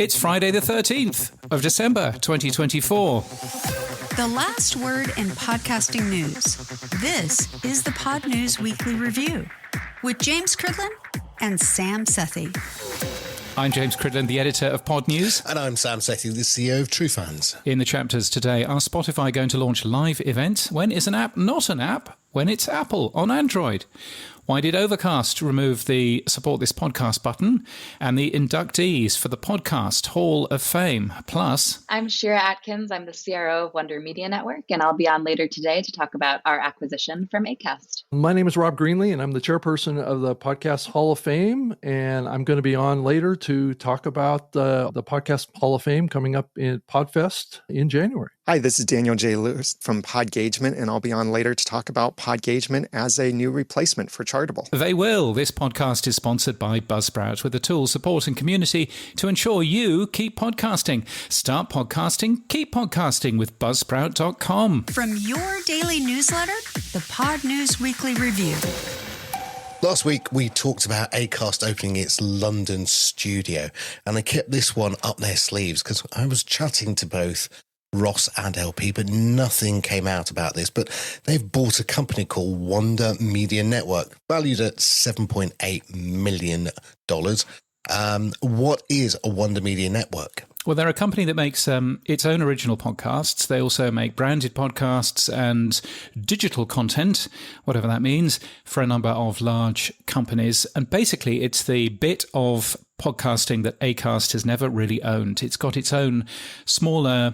It's Friday the 13th of December 2024. The last word in podcasting news. This is the Pod News Weekly Review with James Cridland and Sam Sethi. I'm James Cridland, the editor of Pod News. And I'm Sam Sethi, the CEO of TrueFans. In the chapters today, are Spotify going to launch live events? When is an app not an app? When it's Apple on Android? Why did Overcast remove the Support This Podcast button? And the inductees for the Podcast Hall of Fame. Plus, I'm Shira Atkins. I'm the CRO of Wonder Media Network, and I'll be on later today to talk about our acquisition from Acast. My name is Rob Greenlee, and I'm the chairperson of the Podcast Hall of Fame. And I'm going to be on later to talk about the Podcast Hall of Fame coming up in Podfest in January. Hi, this is Daniel J. Lewis from Podgagement, and I'll be on later to talk about Podgagement as a new replacement for Chartable. They will. This podcast is sponsored by Buzzsprout with the tools, support and community to ensure you keep podcasting. Start podcasting, keep podcasting with Buzzsprout.com. From your daily newsletter, the Pod News Weekly Review. Last week, we talked about Acast opening its London studio, and they kept this one up their sleeves because I was chatting to both Ross and LP, but nothing came out about this. But they've bought a company called Wonder Media Network, valued at $7.8 million. What is a Wonder Media Network? Well, they're a company that makes its own original podcasts. They also make branded podcasts and digital content, whatever that means, for a number of large companies. And basically, it's the bit of podcasting that Acast has never really owned. It's got its own smaller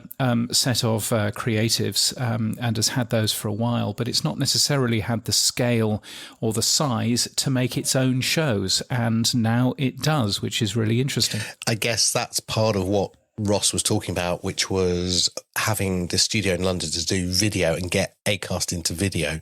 set of creatives and has had those for a while, but it's not necessarily had the scale or the size to make its own shows. And now it does, which is really interesting. I guess that's part of what Ross was talking about, which was having the studio in London to do video and get Acast into video.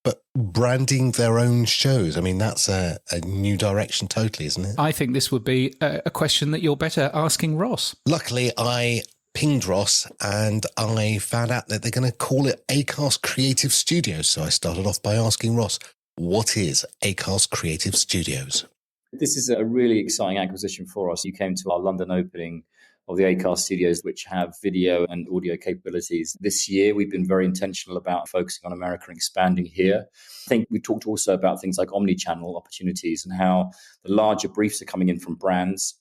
But branding their own shows, I mean, that's a new direction totally, isn't it? I think this would be a question that you're better asking Ross. Luckily, I pinged Ross and I found out that they're going to call it Acast Creative Studios. So I started off by asking Ross, what is Acast Creative Studios? This is a really exciting acquisition for us. You came to our London opening of the Acast studios, which have video and audio capabilities. This year, we've been very intentional about focusing on America and expanding here. I think we talked also about things like omni-channel opportunities and how the larger briefs are coming in from brands.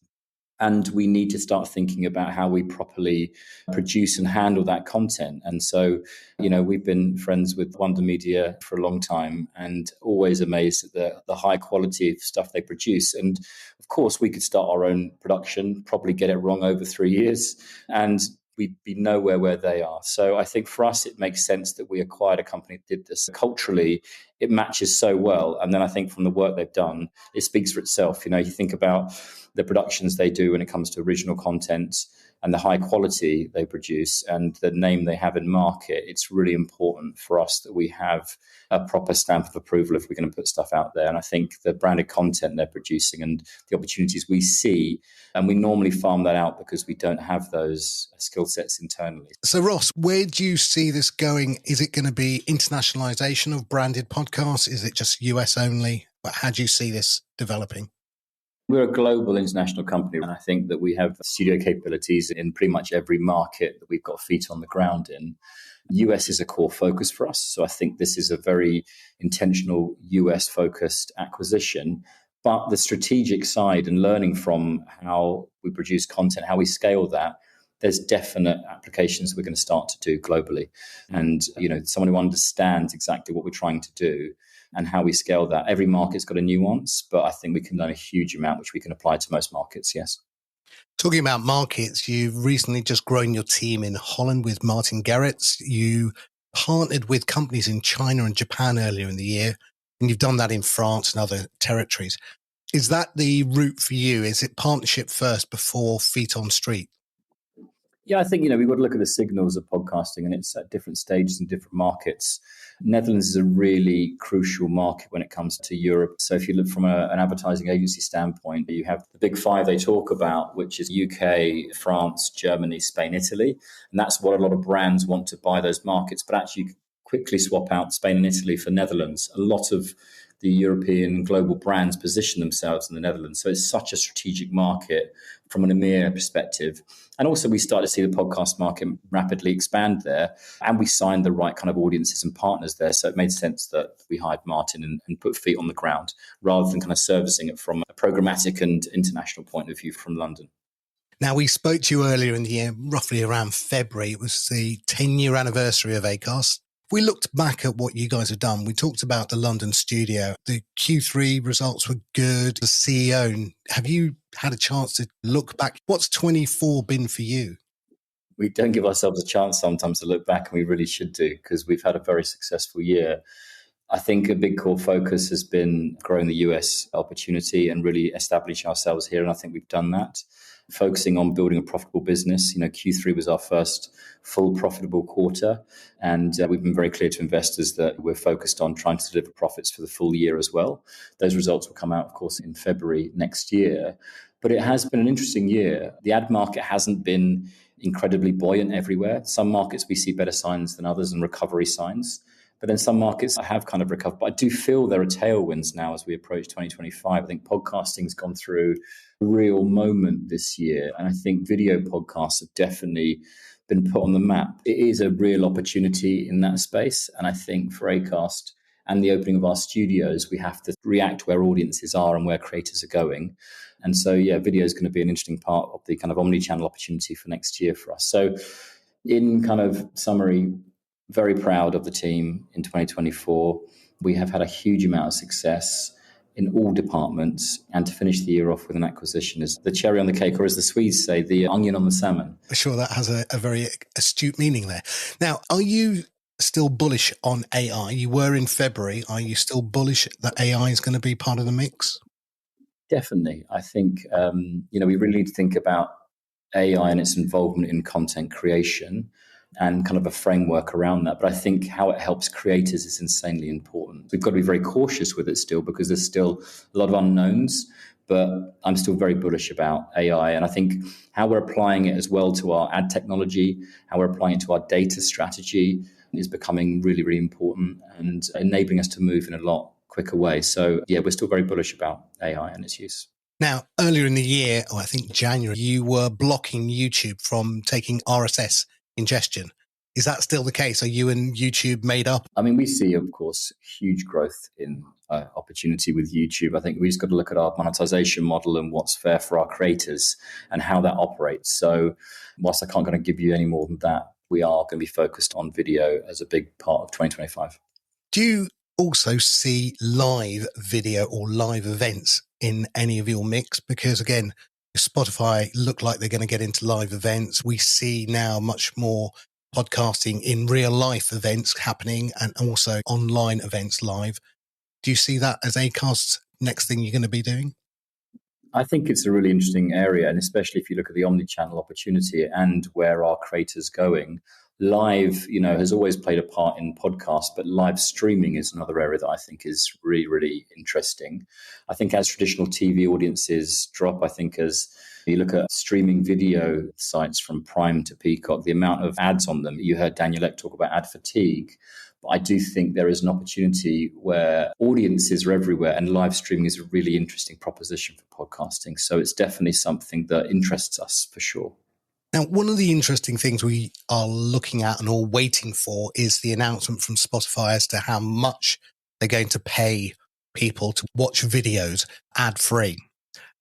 And we need to start thinking about how we properly produce and handle that content. And so, we've been friends with Wonder Media for a long time and always amazed at the high quality of stuff they produce. And of course, we could start our own production, probably get it wrong over 3 years, and we'd be nowhere where they are. So I think for us, it makes sense that we acquired a company that did this. Culturally, it matches so well. And then I think from the work they've done, it speaks for itself. You think about the productions they do when it comes to original content and the high quality they produce and the name they have in market. It's really important for us that we have a proper stamp of approval if we're going to put stuff out there. And I think the branded content they're producing and the opportunities we see, and we normally farm that out because we don't have those skill sets internally. So Ross, where do you see this going? Is it going to be internationalization of branded podcasts? Is it just US only? But how do you see this developing? We're a global international company, and I think that we have studio capabilities in pretty much every market that we've got feet on the ground in. US is a core focus for us, so I think this is a very intentional US-focused acquisition. But the strategic side and learning from how we produce content, how we scale that, there's definite applications we're going to start to do globally. And, someone who understands exactly what we're trying to do and how we scale that. Every market's got a nuance, but I think we can learn a huge amount, which we can apply to most markets, yes. Talking about markets, you've recently just grown your team in Holland with Martin Gerrits. You partnered with companies in China and Japan earlier in the year, and you've done that in France and other territories. Is that the route for you? Is it partnership first before feet on street? Yeah, I think, we've got to look at the signals of podcasting, and it's at different stages in different markets. Netherlands is a really crucial market when it comes to Europe. So if you look from an advertising agency standpoint, you have the big five they talk about, which is UK, France, Germany, Spain, Italy. And that's what a lot of brands want to buy those markets. But actually, you quickly swap out Spain and Italy for Netherlands. A lot of the European global brands position themselves in the Netherlands. So it's such a strategic market from an EMEA perspective. And also we started to see the podcast market rapidly expand there, and we signed the right kind of audiences and partners there. So it made sense that we hired Martin and put feet on the ground rather than kind of servicing it from a programmatic and international point of view from London. Now, we spoke to you earlier in the year, roughly around February. It was the 10-year anniversary of Acast. We looked back at what you guys have done. We talked about the London studio. The Q3 results were good. The CEO, have you had a chance to look back? What's 24 been for you? We don't give ourselves a chance sometimes to look back, and we really should do, because we've had a very successful year. I think a big core focus has been growing the US opportunity and really establishing ourselves here. And I think we've done that. Focusing on building a profitable business. Q3 was our first full profitable quarter. And we've been very clear to investors that we're focused on trying to deliver profits for the full year as well. Those results will come out, of course, in February next year. But it has been an interesting year. The ad market hasn't been incredibly buoyant everywhere. Some markets we see better signs than others and recovery signs. But then some markets have kind of recovered. But I do feel there are tailwinds now as we approach 2025. I think podcasting's gone through a real moment this year. And I think video podcasts have definitely been put on the map. It is a real opportunity in that space. And I think for Acast and the opening of our studios, we have to react where audiences are and where creators are going. And so, video is going to be an interesting part of the kind of omni-channel opportunity for next year for us. So in kind of summary, very proud of the team in 2024. We have had a huge amount of success in all departments, and to finish the year off with an acquisition is the cherry on the cake, or as the Swedes say, the onion on the salmon. I'm sure that has a very astute meaning there. Now, are you still bullish on AI? You were in February. Are you still bullish that AI is going to be part of the mix? Definitely. I think, we really need to think about AI and its involvement in content creation and kind of a framework around that. But I think how it helps creators is insanely important. We've got to be very cautious with it still, because there's still a lot of unknowns, but I'm still very bullish about AI. And I think how we're applying it as well to our ad technology, how we're applying it to our data strategy is becoming really, really important and enabling us to move in a lot quicker way. So we're still very bullish about AI and its use. Now, earlier in the year, I think January, you were blocking YouTube from taking RSS ingestion. Is that still the case? Are you and YouTube made up? I mean, we see, of course, huge growth in opportunity with YouTube. I think we just got to look at our monetization model and what's fair for our creators and how that operates. So whilst I can't kind of give you any more than that, we are going to be focused on video as a big part of 2025. Do you also see live video or live events in any of your mix? Because again, Spotify look like they're going to get into live events. We see now much more podcasting in real life events happening and also online events live. Do you see that as Acast's next thing you're going to be doing? I think it's a really interesting area, and especially if you look at the omni-channel opportunity and where our creators going. Live, has always played a part in podcasts, but live streaming is another area that I think is really, really interesting. I think as traditional TV audiences drop, I think as you look at streaming video sites from Prime to Peacock, the amount of ads on them, you heard Daniel Ek talk about ad fatigue. But I do think there is an opportunity where audiences are everywhere, and live streaming is a really interesting proposition for podcasting. So it's definitely something that interests us for sure. Now, one of the interesting things we are looking at and all waiting for is the announcement from Spotify as to how much they're going to pay people to watch videos ad-free.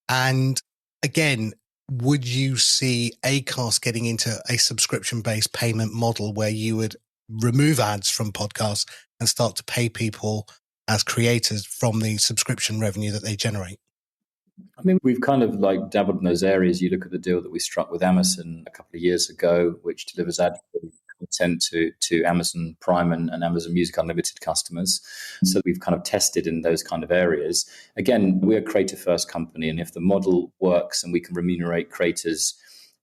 And again, would you see Acast getting into a subscription-based payment model where you would remove ads from podcasts and start to pay people as creators from the subscription revenue that they generate? I mean, we've kind of dabbled in those areas. You look at the deal that we struck with Amazon a couple of years ago, which delivers ad content to Amazon Prime and Amazon Music Unlimited customers. So we've kind of tested in those kind of areas. Again, we're a creator-first company, and if the model works and we can remunerate creators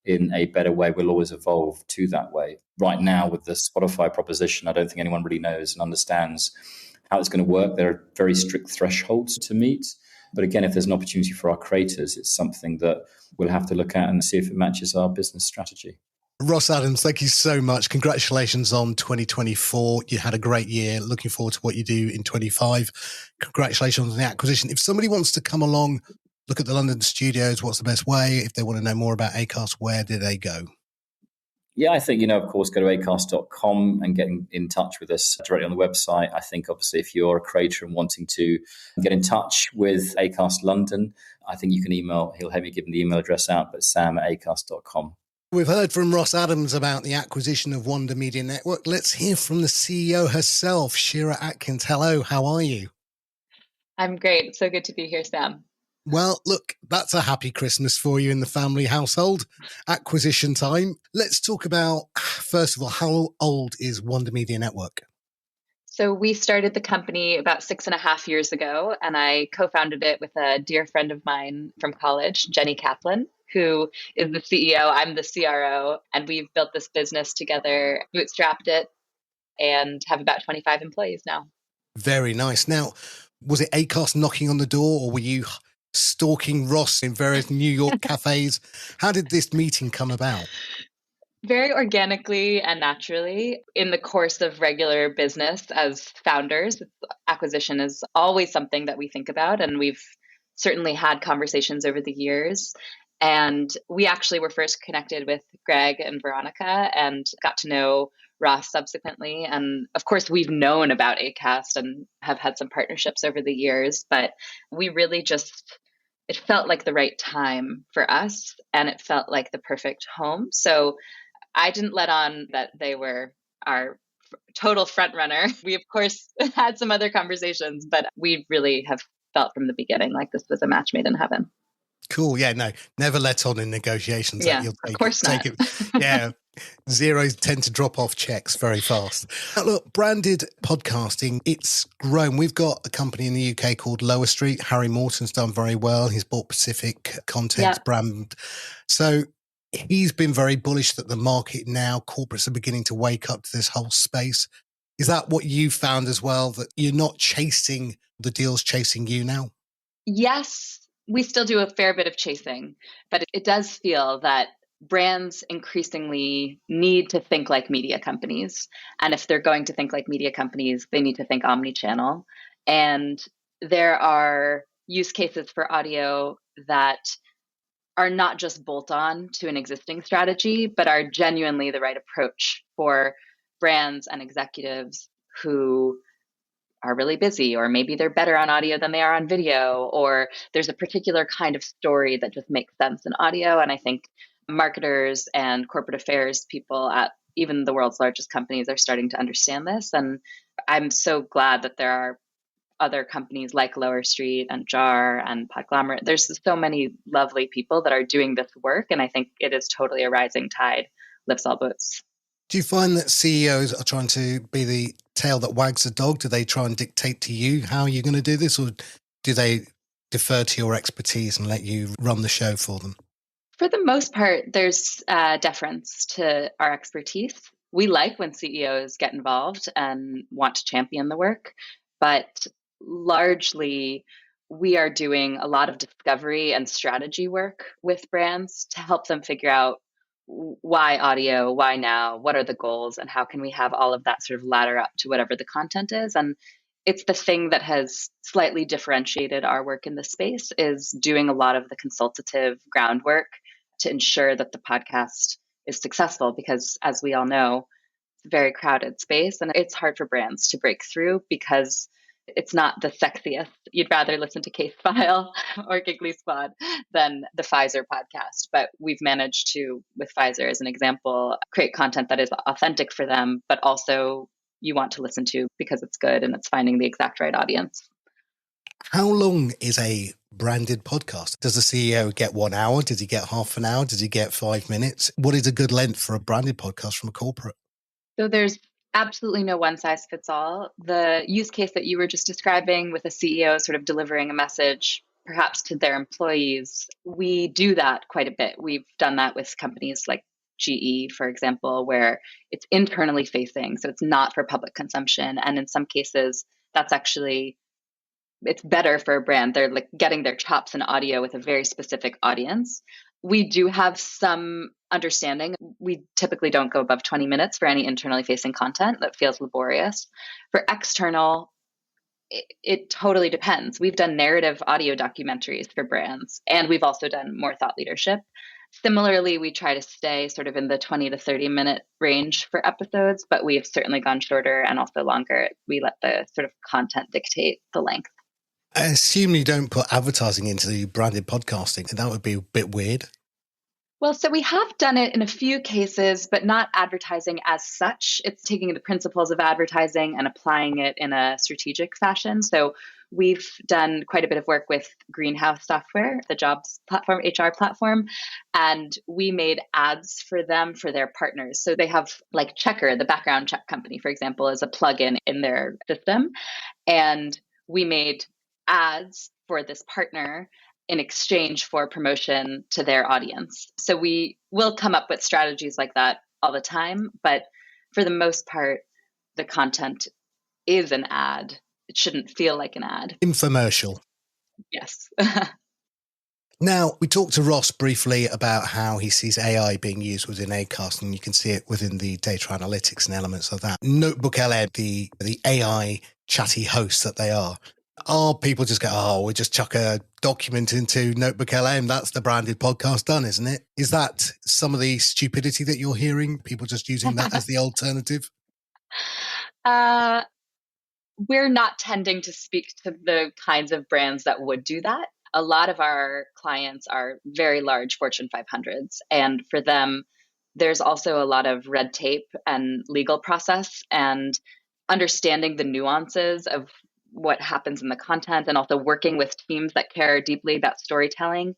in a better way, we'll always evolve to that way. Right now, with the Spotify proposition, I don't think anyone really knows and understands how it's going to work. There are very strict thresholds to meet. But again, if there's an opportunity for our creators, it's something that we'll have to look at and see if it matches our business strategy. Ross Adams, thank you so much. Congratulations on 2024. You had a great year. Looking forward to what you do in 25. Congratulations on the acquisition. If somebody wants to come along, look at the London studios, what's the best way? If they want to know more about Acast, where do they go? Yeah, I think, of course, go to acast.com and get in touch with us directly on the website. I think, obviously, if you're a creator and wanting to get in touch with Acast London, I think you can email, he'll have me give him the email address out, but sam@acast.com. We've heard from Ross Adams about the acquisition of Wonder Media Network. Let's hear from the CEO herself, Shira Atkins. Hello, how are you? I'm great. So good to be here, Sam. Well, look, that's a happy Christmas for you in the family household. Acquisition time. Let's talk about, first of all, how old is Wonder Media Network? So we started the company about 6.5 years ago, and I co-founded it with a dear friend of mine from college, Jenny Kaplan, who is the CEO. I'm the CRO, and we've built this business together, bootstrapped it, and have about 25 employees now. Very nice. Now, was it Acast knocking on the door, or were you stalking Ross in various New York cafes? How did this meeting come about? Very organically and naturally. In the course of regular business as founders, acquisition is always something that we think about, and we've certainly had conversations over the years. And we actually were first connected with Greg and Veronica and got to know Ross subsequently. And of course, we've known about Acast and have had some partnerships over the years, but we really it felt like the right time for us, and it felt like the perfect home. So I didn't let on that they were our total front runner. We, of course, had some other conversations, but we really have felt from the beginning like this was a match made in heaven. Cool. Yeah, no, never let on in negotiations. Yeah, of course not. Yeah, zeros tend to drop off checks very fast. Now, look, branded podcasting, it's grown. We've got a company in the UK called Lower Street. Harry Morton's done very well. He's bought Pacific Content brand. So he's been very bullish that the market now, corporates are beginning to wake up to this whole space. Is that what you found as well, that you're not chasing the deals chasing you now? Yes. We still do a fair bit of chasing, but it does feel that brands increasingly need to think like media companies. And if they're going to think like media companies, they need to think omnichannel. And there are use cases for audio that are not just bolt on to an existing strategy, but are genuinely the right approach for brands and executives who are really busy, or maybe they're better on audio than they are on video, or there's a particular kind of story that just makes sense in audio. And I think marketers and corporate affairs people at even the world's largest companies are starting to understand this. And I'm so glad that there are other companies like Lower Street and Jar and Podgagement. There's so many lovely people that are doing this work. And I think it is totally a rising tide lifts all boats. Do you find that CEOs are trying to be the tail that wags the dog? Do they try and dictate to you how you're going to do this, or do they defer to your expertise and let you run the show for them? For the most part, there's deference to our expertise. We like when CEOs get involved and want to champion the work, but largely we are doing a lot of discovery and strategy work with brands to help them figure out why audio, why now, what are the goals, and how can we have all of that sort of ladder up to whatever the content is. And it's the thing that has slightly differentiated our work in this space, is doing a lot of the consultative groundwork to ensure that the podcast is successful, because as we all know, it's a very crowded space and it's hard for brands to break through because it's not the sexiest. You'd rather listen to Case File or Giggly Squad than the Pfizer podcast. But we've managed to, with Pfizer as an example, create content that is authentic for them, but also you want to listen to because it's good and it's finding the exact right audience. How long is a branded podcast? Does the CEO get 1 hour? Does he get half an hour? Does he get 5 minutes? What is a good length for a branded podcast from a corporate? So there's absolutely no one size fits all. The use case that you were just describing with a CEO sort of delivering a message, perhaps to their employees, we do that quite a bit. We've done that with companies like GE, for example, where it's internally facing. So it's not for public consumption. And in some cases, that's actually, it's better for a brand. They're like getting their chops in audio with a very specific audience. We do have some understanding. We typically don't go above 20 minutes for any internally facing content that feels laborious. For external, it totally depends. We've done narrative audio documentaries for brands, and we've also done more thought leadership. Similarly, we try to stay sort of in the 20 to 30 minute range for episodes, but we've certainly gone shorter and also longer. We let the sort of content dictate the length. I assume you don't put advertising into the branded podcasting. That would be a bit weird. Well, so we have done it in a few cases, but not advertising as such. It's taking the principles of advertising and applying it in a strategic fashion. So we've done quite a bit of work with Greenhouse Software, the jobs platform, HR platform, and we made ads for them for their partners. So they have like Checker, the background check company, for example, is a plugin in their system. And we made ads for this partner in exchange for promotion to their audience. So we will come up with strategies like that all the time, but for the most part, the content is an ad. It shouldn't feel like an ad. Infomercial. Yes. Now, we talked to Ross briefly about how he sees AI being used within Acast, and you can see it within the data analytics and elements of that. Notebook LM, the AI chatty hosts that they are people just go, oh, we just chuck a document into Notebook LM. That's the branded podcast done, isn't it? Is that some of the stupidity that you're hearing? People just using that as the alternative? We're not tending to speak to the kinds of brands that would do that. A lot of our clients are very large Fortune 500s. And for them, there's also a lot of red tape and legal process and understanding the nuances of what happens in the content and also working with teams that care deeply about storytelling.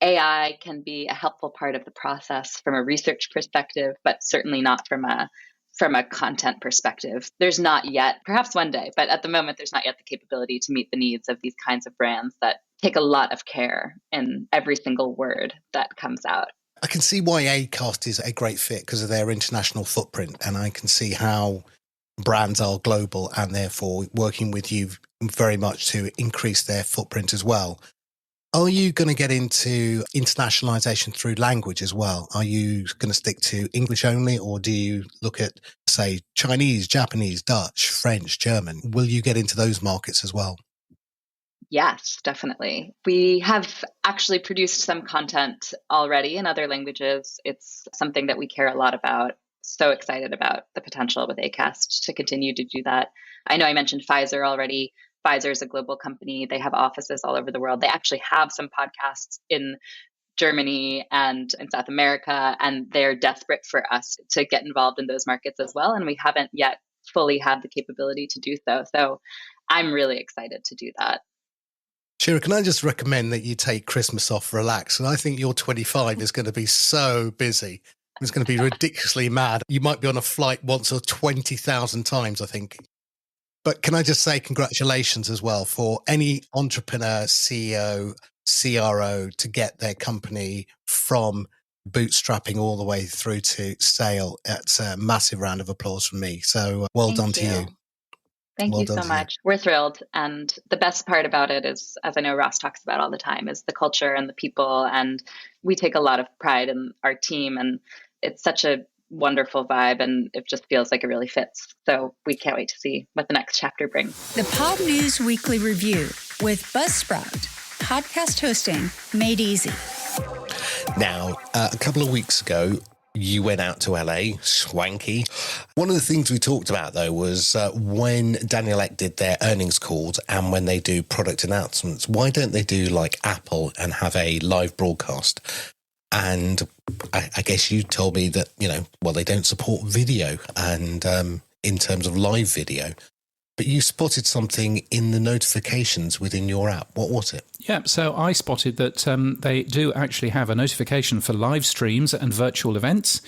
AI can be a helpful part of the process from a research perspective, but certainly not from a content perspective. There's not yet, perhaps one day, but at the moment, there's not yet the capability to meet the needs of these kinds of brands that take a lot of care in every single word that comes out. I can see why Acast is a great fit because of their international footprint, and I can see how brands are global and therefore working with you very much to increase their footprint as well. Are you going to get into internationalization through language as well? Are you going to stick to English only, or do you look at, say, Chinese, Japanese, Dutch, French, German? Will you get into those markets as well? Yes, definitely. We have actually produced some content already in other languages. It's something that we care a lot about. So excited about the potential with Acast to continue to do that. I know I mentioned Pfizer already. Pfizer is a global company. They have offices all over the world. They actually have some podcasts in Germany and in South America, and they're desperate for us to get involved in those markets as well. And we haven't yet fully had the capability to do so. So I'm really excited to do that. Shira, can I just recommend that you take Christmas off, relax? And I think your 25 is going to be so busy. It's going to be ridiculously mad. You might be on a flight once or 20,000 times, I think. But can I just say congratulations as well for any entrepreneur, CEO, CRO to get their company from bootstrapping all the way through to sale. It's a massive round of applause from me. So well done to you. Thank you so much. We're thrilled. And the best part about it is, as I know Ross talks about all the time, is the culture and the people. And we take a lot of pride in our team. And it's such a wonderful vibe, and it just feels like it really fits. So we can't wait to see what the next chapter brings. The Pod News Weekly Review with Buzzsprout. Podcast hosting made easy. Now, a couple of weeks ago, you went out to LA, swanky. One of the things we talked about, though, was when Daniel Ek did their earnings calls and when they do product announcements, why don't they do like Apple and have a live broadcast? And I guess you told me that, they don't support video and in terms of live video. But you spotted something in the notifications within your app. What was it? Yeah, so I spotted that they do actually have a notification for live streams and virtual events,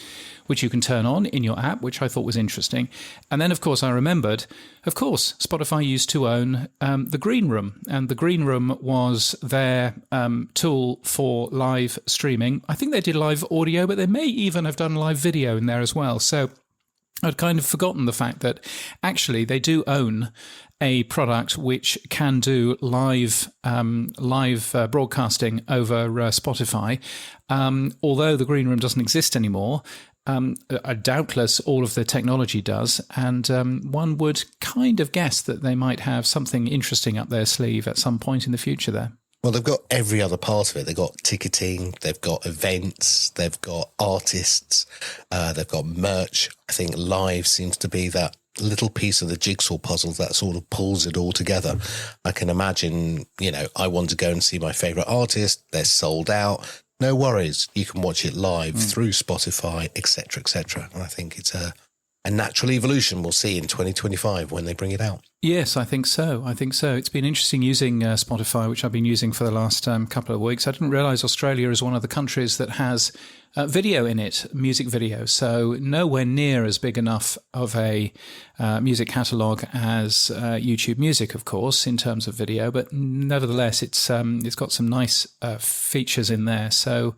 which you can turn on in your app, which I thought was interesting. And then, of course, I remembered, Spotify used to own the Green Room, and the Green Room was their tool for live streaming. I think they did live audio, but they may even have done live video in there as well. So I'd kind of forgotten the fact that actually they do own a product which can do live broadcasting over Spotify. Although the Green Room doesn't exist anymore, doubtless all of the technology does, and one would kind of guess that they might have something interesting up their sleeve at some point in the future there. Well, they've got every other part of it. They've got ticketing, they've got events, they've got artists, they've got merch. I think live seems to be that little piece of the jigsaw puzzle that sort of pulls it all together. I can imagine, I want to go and see my favourite artist. They're sold out. No worries. You can watch it live through Spotify, etc., etc. And I think it's a natural evolution we'll see in 2025 when they bring it out. Yes, I think so. It's been interesting using Spotify, which I've been using for the last couple of weeks. I didn't realise Australia is one of the countries that has video in it, music video. So nowhere near as big enough of a music catalogue as YouTube Music, of course, in terms of video. But nevertheless, it's got some nice features in there. So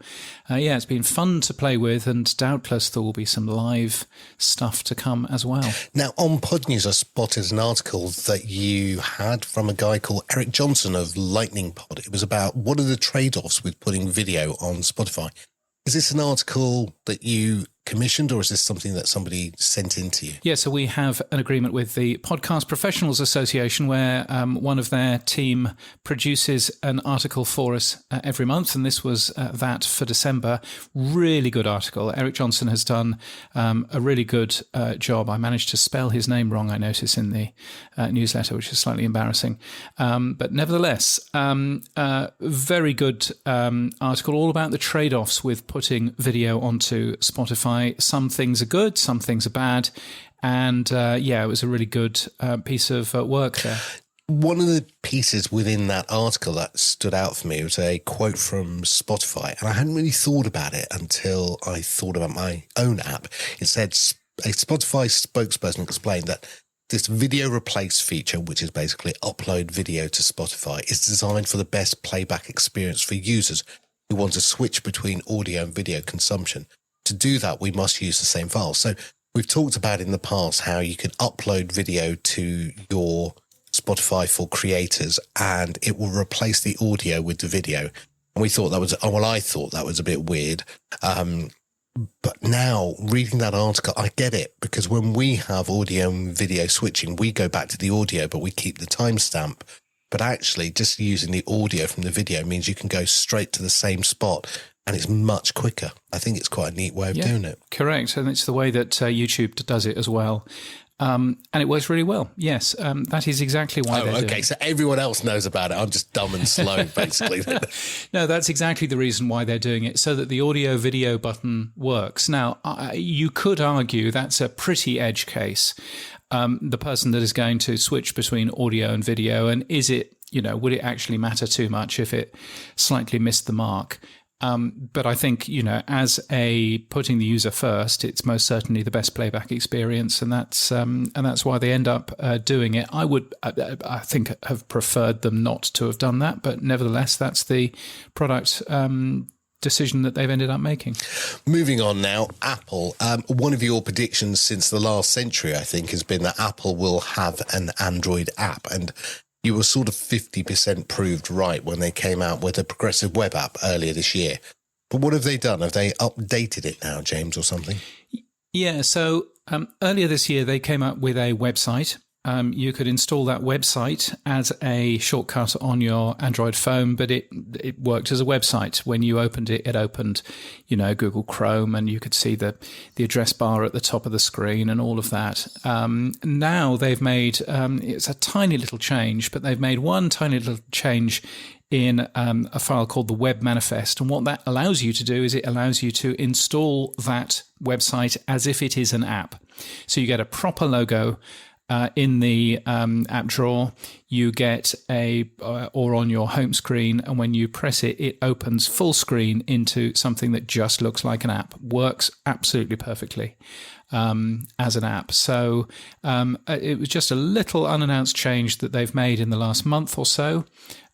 it's been fun to play with, and doubtless there will be some live stuff to come as well. Now, on Pod News, I spotted an article that you had from a guy called Eric Johnson of Lightning Pod. It was about what are the trade-offs with putting video on Spotify. Is this an article that you commissioned, or is this something that somebody sent in to you? Yeah, so we have an agreement with the Podcast Professionals Association where one of their team produces an article for us every month, and this was that for December. Really good article. Eric Johnson has done a really good job. I managed to spell his name wrong, I notice, in the newsletter, which is slightly embarrassing. But nevertheless, very good article, all about the trade-offs with putting video onto Spotify. Some things are good, some things are bad. And it was a really good piece of work there. One of the pieces within that article that stood out for me was a quote from Spotify. And I hadn't really thought about it until I thought about my own app. It said a Spotify spokesperson explained that this video replace feature, which is basically upload video to Spotify, is designed for the best playback experience for users who want to switch between audio and video consumption. To do that, we must use the same files. So we've talked about in the past how you can upload video to your Spotify for creators and it will replace the audio with the video. And we thought that was, I thought that was a bit weird. But now reading that article, I get it, because when we have audio and video switching, we go back to the audio, but we keep the timestamp. But actually just using the audio from the video means you can go straight to the same spot. And it's much quicker. I think it's quite a neat way of doing it. Correct. And it's the way that YouTube does it as well. And it works really well. Yes, that is exactly why they're doing it. So everyone else knows about it. I'm just dumb and slow, basically. No, that's exactly the reason why they're doing it, so that the audio-video button works. Now, you could argue that's a pretty edge case. The person that is going to switch between audio and video, and is it, would it actually matter too much if it slightly missed the mark? But I think, as putting the user first, it's most certainly the best playback experience, and that's why they end up doing it. I think, have preferred them not to have done that, but nevertheless, that's the product decision that they've ended up making. Moving on now, Apple. One of your predictions since the last century, I think, has been that Apple will have an Android app, and you were sort of 50% proved right when they came out with a progressive web app earlier this year. But what have they done? Have they updated it now, James, or something? Yeah, so earlier this year, they came up with a website. You could install that website as a shortcut on your Android phone, but it worked as a website. When you opened it, it opened, Google Chrome, and you could see the address bar at the top of the screen and all of that. Now they've made, it's a tiny little change, but they've made one tiny little change in a file called the Web Manifest. And what that allows you to do is it allows you to install that website as if it is an app. So you get a proper logo in the app drawer. You get or on your home screen, and when you press it, it opens full screen into something that just looks like an app. Works absolutely perfectly. as an app. So it was just a little unannounced change that they've made in the last month or so,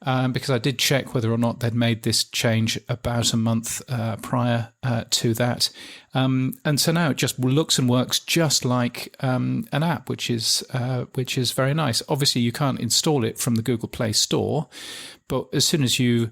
because I did check whether or not they'd made this change about a month prior to that. And so now it just looks and works just like an app, which is very nice. Obviously, you can't install it from the Google Play Store, but as soon as you've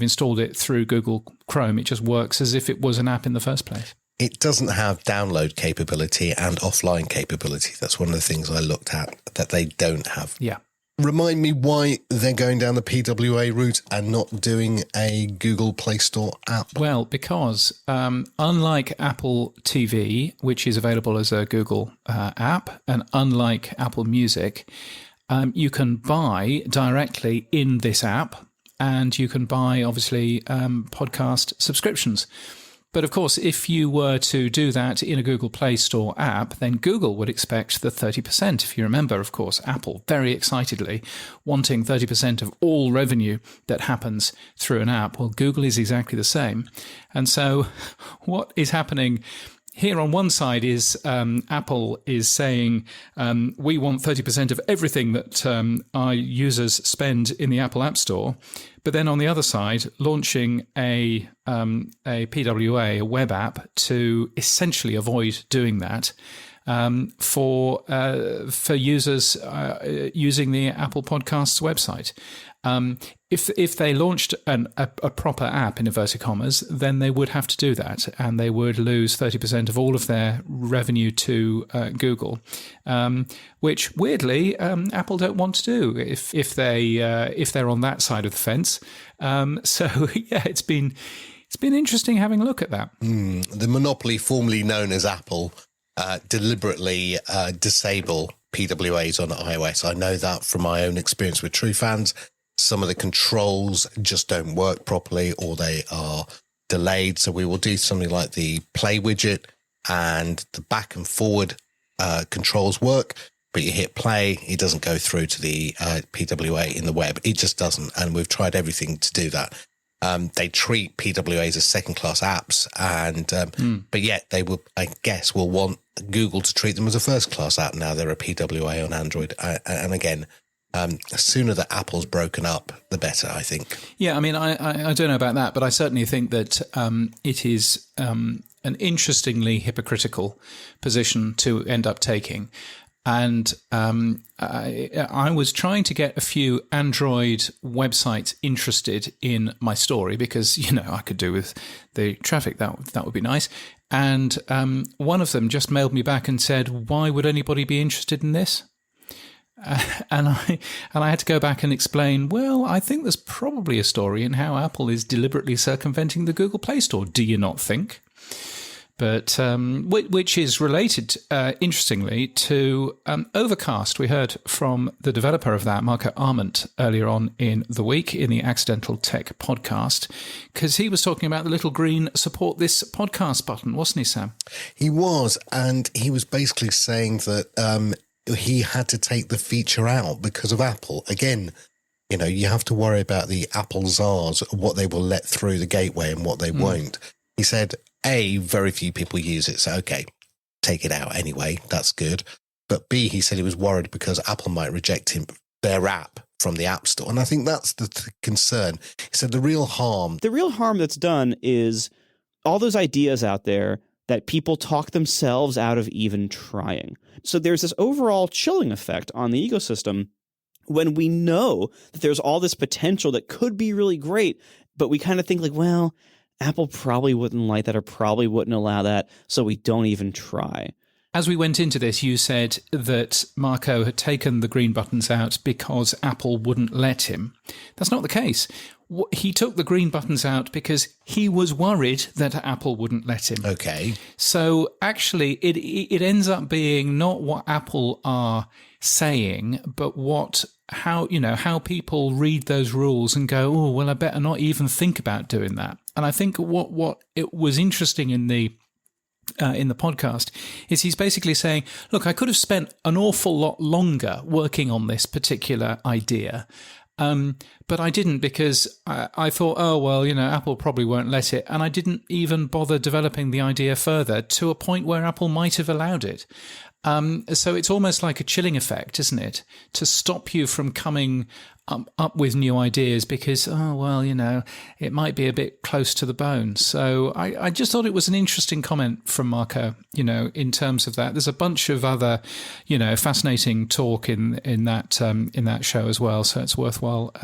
installed it through Google Chrome, it just works as if it was an app in the first place. It doesn't have download capability and offline capability. That's one of the things I looked at that they don't have. Yeah. Remind me why they're going down the PWA route and not doing a Google Play Store app. Well, because unlike Apple TV, which is available as a Google app, and unlike Apple Music, you can buy directly in this app, and you can buy, obviously, podcast subscriptions. But of course, if you were to do that in a Google Play Store app, then Google would expect the 30%. If you remember, of course, Apple very excitedly wanting 30% of all revenue that happens through an app. Well, Google is exactly the same. And so what is happening here on one side is Apple is saying we want 30% of everything that our users spend in the Apple App Store. But then on the other side, launching a PWA, a web app, to essentially avoid doing that for users using the Apple Podcasts website. If they launched a proper app, in inverted commas, then they would have to do that, and they would lose 30% of all of their revenue to Google, which weirdly Apple don't want to do if they're on that side of the fence. So yeah, it's been interesting having a look at that. The monopoly formerly known as Apple deliberately disable PWAs on iOS. I know that from my own experience with TrueFans. Some of the controls just don't work properly, or they are delayed. So we will do something like the play widget, and the back and forward controls work, but you hit play, it doesn't go through to the PWA in the web. It just doesn't. And we've tried everything to do that. They treat PWAs as second-class apps, and but yet they will, I guess, will want Google to treat them as a first-class app. Now they're a PWA on Android, and again, the sooner that Apple's broken up, the better, I think. Yeah, I mean, I don't know about that, but I certainly think that it is an interestingly hypocritical position to end up taking. And I was trying to get a few Android websites interested in my story because, I could do with the traffic. That would be nice. And one of them just mailed me back and said, "Why would anybody be interested in this?" And I had to go back and explain, well, I think there's probably a story in how Apple is deliberately circumventing the Google Play Store. Do you not think? But which is related, interestingly, to Overcast. We heard from the developer of that, Marco Arment, earlier on in the week in the Accidental Tech podcast, because he was talking about the little green support this podcast button, wasn't he, Sam? He was, and he was basically saying that he had to take the feature out because of Apple. Again, you have to worry about the Apple czars, what they will let through the gateway and what they won't. He said, very few people use it, so okay, take it out anyway, that's good. But B, he said he was worried because Apple might reject their app from the App Store. And I think that's the concern. He said the real harm that's done is all those ideas out there that people talk themselves out of even trying. So there's this overall chilling effect on the ecosystem when we know that there's all this potential that could be really great, but we kind of think like, well, Apple probably wouldn't like that or probably wouldn't allow that, so we don't even try. As we went into this, you said that Marco had taken the green buttons out because Apple wouldn't let him. That's not the case. He took the green buttons out because he was worried that Apple wouldn't let him. Okay. So actually, it ends up being not what Apple are saying, but how people read those rules and go, oh, well, I better not even think about doing that. And I think what it was interesting in the podcast is he's basically saying, look, I could have spent an awful lot longer working on this particular idea. But I didn't because I thought, oh, well, Apple probably won't let it. And I didn't even bother developing the idea further to a point where Apple might have allowed it. So it's almost like a chilling effect, isn't it? To stop you from coming up with new ideas because, it might be a bit close to the bone. So I just thought it was an interesting comment from Marco, in terms of that. There's a bunch of other, fascinating talk in that show as well. So it's worthwhile,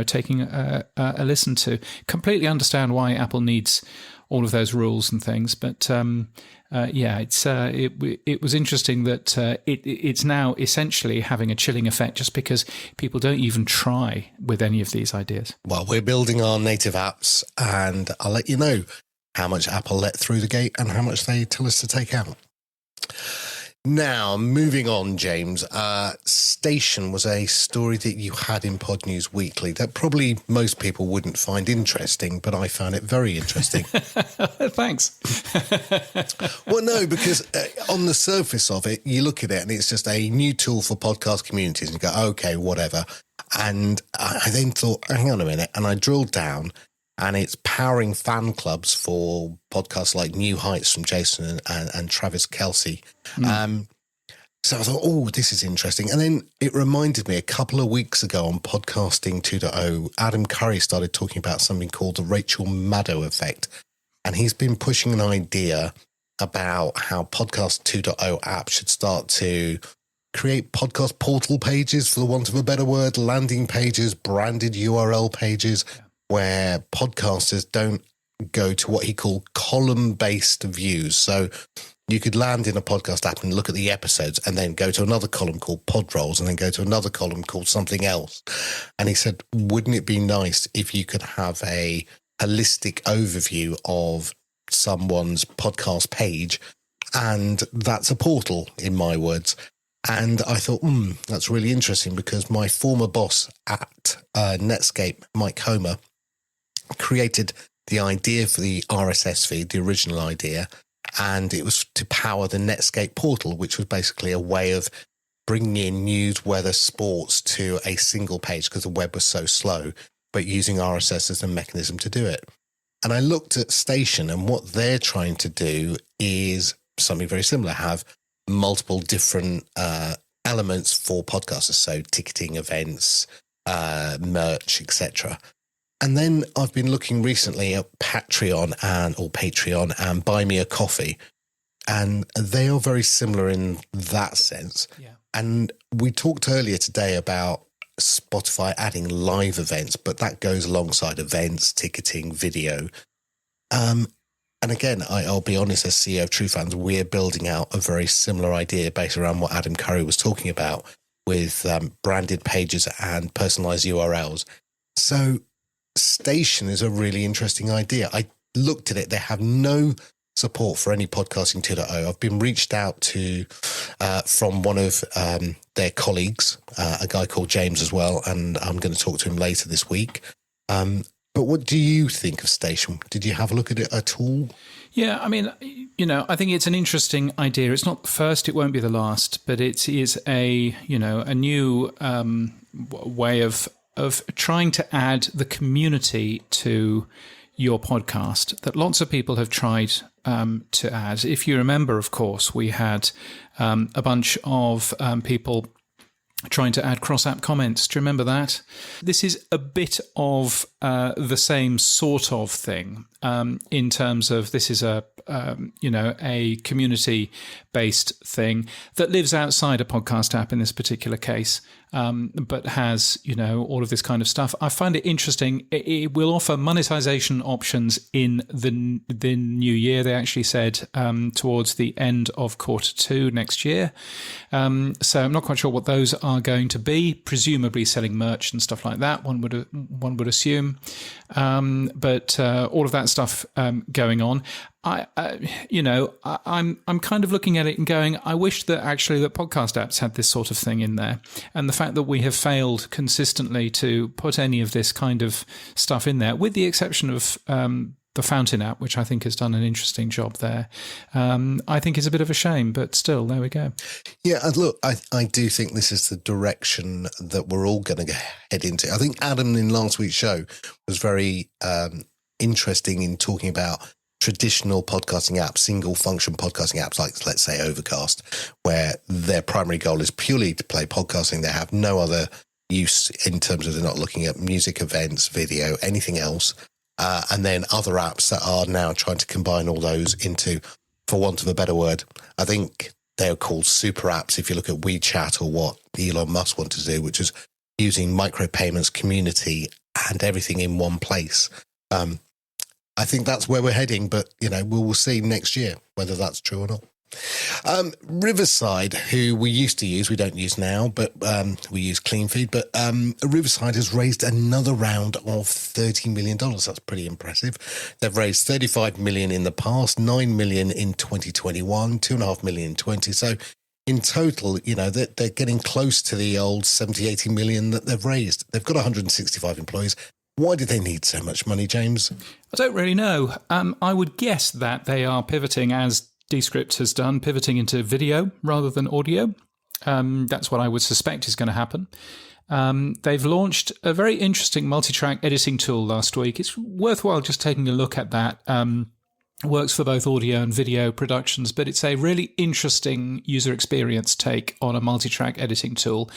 taking a listen to. Completely understand why Apple needs all of those rules and things, but it was interesting that it's now essentially having a chilling effect just because people don't even try with any of these ideas. Well, we're building our native apps, and I'll let you know how much Apple let through the gate and how much they tell us to take out. Now, moving on, James, Station was a story that you had in Pod News Weekly that probably most people wouldn't find interesting, but I found it very interesting. Thanks. Well, no, because on the surface of it, you look at it and it's just a new tool for podcast communities and you go, okay, whatever. And I then thought, hang on a minute. And I drilled down and it's powering fan clubs for podcasts like New Heights from Jason and Travis Kelsey. So I thought, oh, this is interesting. And then it reminded me a couple of weeks ago on Podcasting 2.0, Adam Curry started talking about something called the Rachel Maddow effect. And he's been pushing an idea about how Podcast 2.0 apps should start to create podcast portal pages, for the want of a better word, landing pages, branded URL pages, where podcasters don't go to what he called column-based views. So you could land in a podcast app and look at the episodes and then go to another column called pod rolls and then go to another column called something else. And he said, wouldn't it be nice if you could have a holistic overview of someone's podcast page? And that's a portal, in my words. And I thought, that's really interesting because my former boss at Netscape, Mike Homer, created the idea for the RSS feed, the original idea, and it was to power the Netscape portal, which was basically a way of bringing in news, weather, sports to a single page because the web was so slow, but using RSS as a mechanism to do it. And I looked at Station, and what they're trying to do is something very similar, have multiple different elements for podcasters, so ticketing, events, merch, etc. And then I've been looking recently at Patreon and Buy Me a Coffee, and they are very similar in that sense. Yeah. And we talked earlier today about Spotify adding live events, but that goes alongside events, ticketing, video. And again, I'll be honest, as CEO of True Fans, we're building out a very similar idea based around what Adam Curry was talking about with branded pages and personalized URLs. So Station is a really interesting idea. I looked at it. They have no support for any Podcasting 2.0. I've been reached out to from one of their colleagues, a guy called James as well, and I'm going to talk to him later this week. But what do you think of Station? Did you have a look at it at all? Yeah, I mean, I think it's an interesting idea. It's not the first, it won't be the last, but it is a new way of trying to add the community to your podcast that lots of people have tried to add. If you remember, of course, we had a bunch of people trying to add cross-app comments. Do you remember that? This is a bit of the same sort of thing in terms of this is a community-based thing that lives outside a podcast app in this particular case, but has, all of this kind of stuff. I find it interesting. It will offer monetization options in the new year. They actually said towards the end of Q2 next year. So I'm not quite sure what those are going to be. Presumably selling merch and stuff like that. One would assume, but all of that stuff going on. I'm kind of looking at it and going, I wish that actually that podcast apps had this sort of thing in there. And the fact that we have failed consistently to put any of this kind of stuff in there, with the exception of the Fountain app, which I think has done an interesting job there. I think it's a bit of a shame, but still, there we go. Yeah, and look, I do think this is the direction that we're all going to head into. I think Adam in last week's show was very interesting in talking about traditional podcasting apps, single function podcasting apps like, let's say, Overcast, where their primary goal is purely to play podcasting. They have no other use in terms of they're not looking at music, events, video, anything else. And then other apps that are now trying to combine all those into, for want of a better word, I think they're called super apps. If you look at WeChat or what Elon Musk wanted to do, which is using micropayments, community, and everything in one place. I think that's where we're heading, but we will see next year whether that's true or not. Riverside, who we used to use, we don't use now, but we use CleanFeed. But Riverside has raised another round of $30 million. That's pretty impressive. They've raised $35 million in the past, $9 million in 2021, $2.5 million in 2020. So in total, they're getting close to the old 70, 80 million that they've raised. They've got 165 employees. Why do they need so much money, James? I don't really know. I would guess that they are pivoting, as Descript has done, pivoting into video rather than audio. That's what I would suspect is going to happen. They've launched a very interesting multi-track editing tool last week. It's worthwhile just taking a look at that. Works for both audio and video productions, but it's a really interesting user experience take on a multi-track editing tool.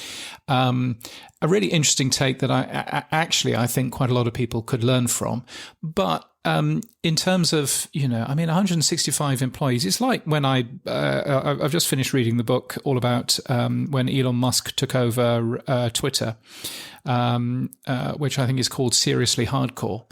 A really interesting take that I think quite a lot of people could learn from. But in terms of, 165 employees, it's like when I've just finished reading the book all about when Elon Musk took over Twitter, which I think is called Seriously Hardcore.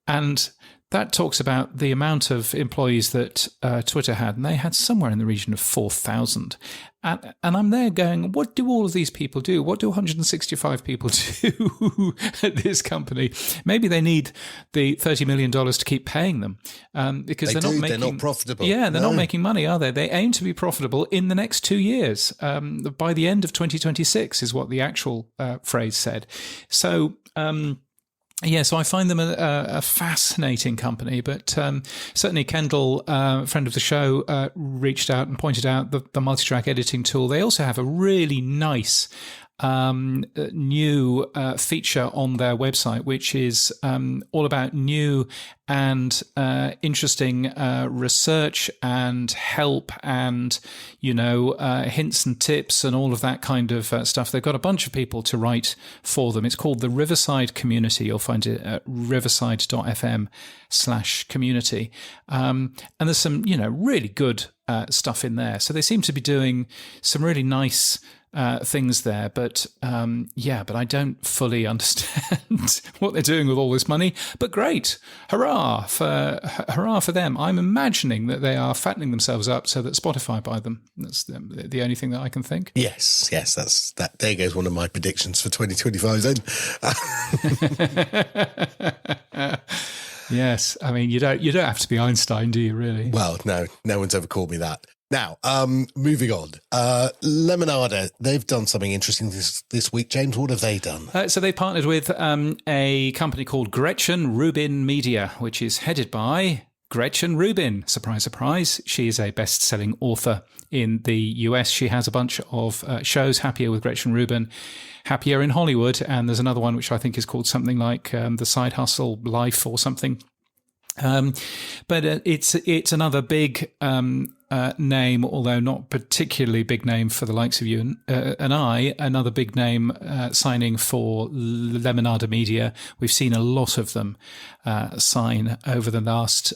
And that talks about the amount of employees that Twitter had, and they had somewhere in the region of 4,000. And I'm there going, what do all of these people do? What do 165 people do at this company? Maybe they need the $30 million to keep paying them because they're not profitable. Yeah, they're not making money, are they? They aim to be profitable in the next 2 years. By the end of 2026 is what the actual phrase said. So, so I find them a fascinating company, but certainly Kendall, friend of the show, reached out and pointed out the multi-track editing tool. They also have a really nice new feature on their website, which is all about new and interesting research and help and, hints and tips and all of that kind of stuff. They've got a bunch of people to write for them. It's called the Riverside Community. You'll find it at riverside.fm/community. And there's some, really good stuff in there. So they seem to be doing some really nice things there, but I don't fully understand what they're doing with all this money. But great, hurrah for them! I'm imagining that they are fattening themselves up so that Spotify buy them. That's the only thing that I can think. Yes, that's that. There goes one of my predictions for 2025. Then. Yes, I mean you don't have to be Einstein, do you? Really? Well, no one's ever called me that. Now, moving on. Lemonada, they've done something interesting this week. James, what have they done? So they partnered with a company called Gretchen Rubin Media, which is headed by Gretchen Rubin. Surprise, surprise. She is a best-selling author in the US. She has a bunch of shows, Happier with Gretchen Rubin, Happier in Hollywood, and there's another one which I think is called something like The Side Hustle Life or something. But it's another big name, although not particularly big name for the likes of you and I. Another big name signing for Lemonada Media. We've seen a lot of them sign over the last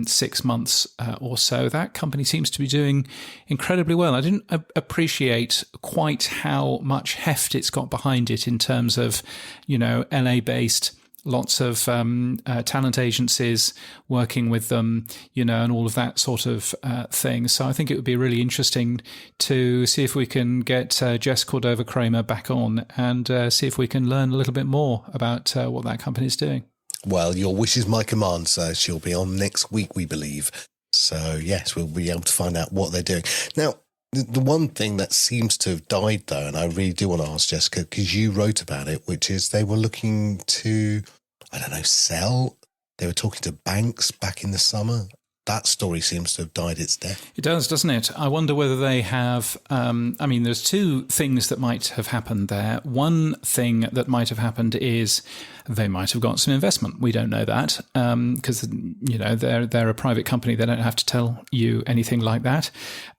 6 months or so. That company seems to be doing incredibly well. I didn't appreciate quite how much heft it's got behind it in terms of, LA-based. Lots of talent agencies working with them, and all of that sort of thing. So I think it would be really interesting to see if we can get Jess Cordova-Kramer back on and see if we can learn a little bit more about what that company is doing. Well, your wish is my command, so she'll be on next week, we believe. So, yes, we'll be able to find out what they're doing. Now, the one thing that seems to have died, though, and I really do want to ask Jessica, because you wrote about it, which is they were looking to, sell They were talking to banks back in the summer. That story seems to have died its death. It does, doesn't it? I wonder whether they have... there's two things that might have happened there. One thing that might have happened is they might have got some investment. We don't know that because, they're a private company. They don't have to tell you anything like that.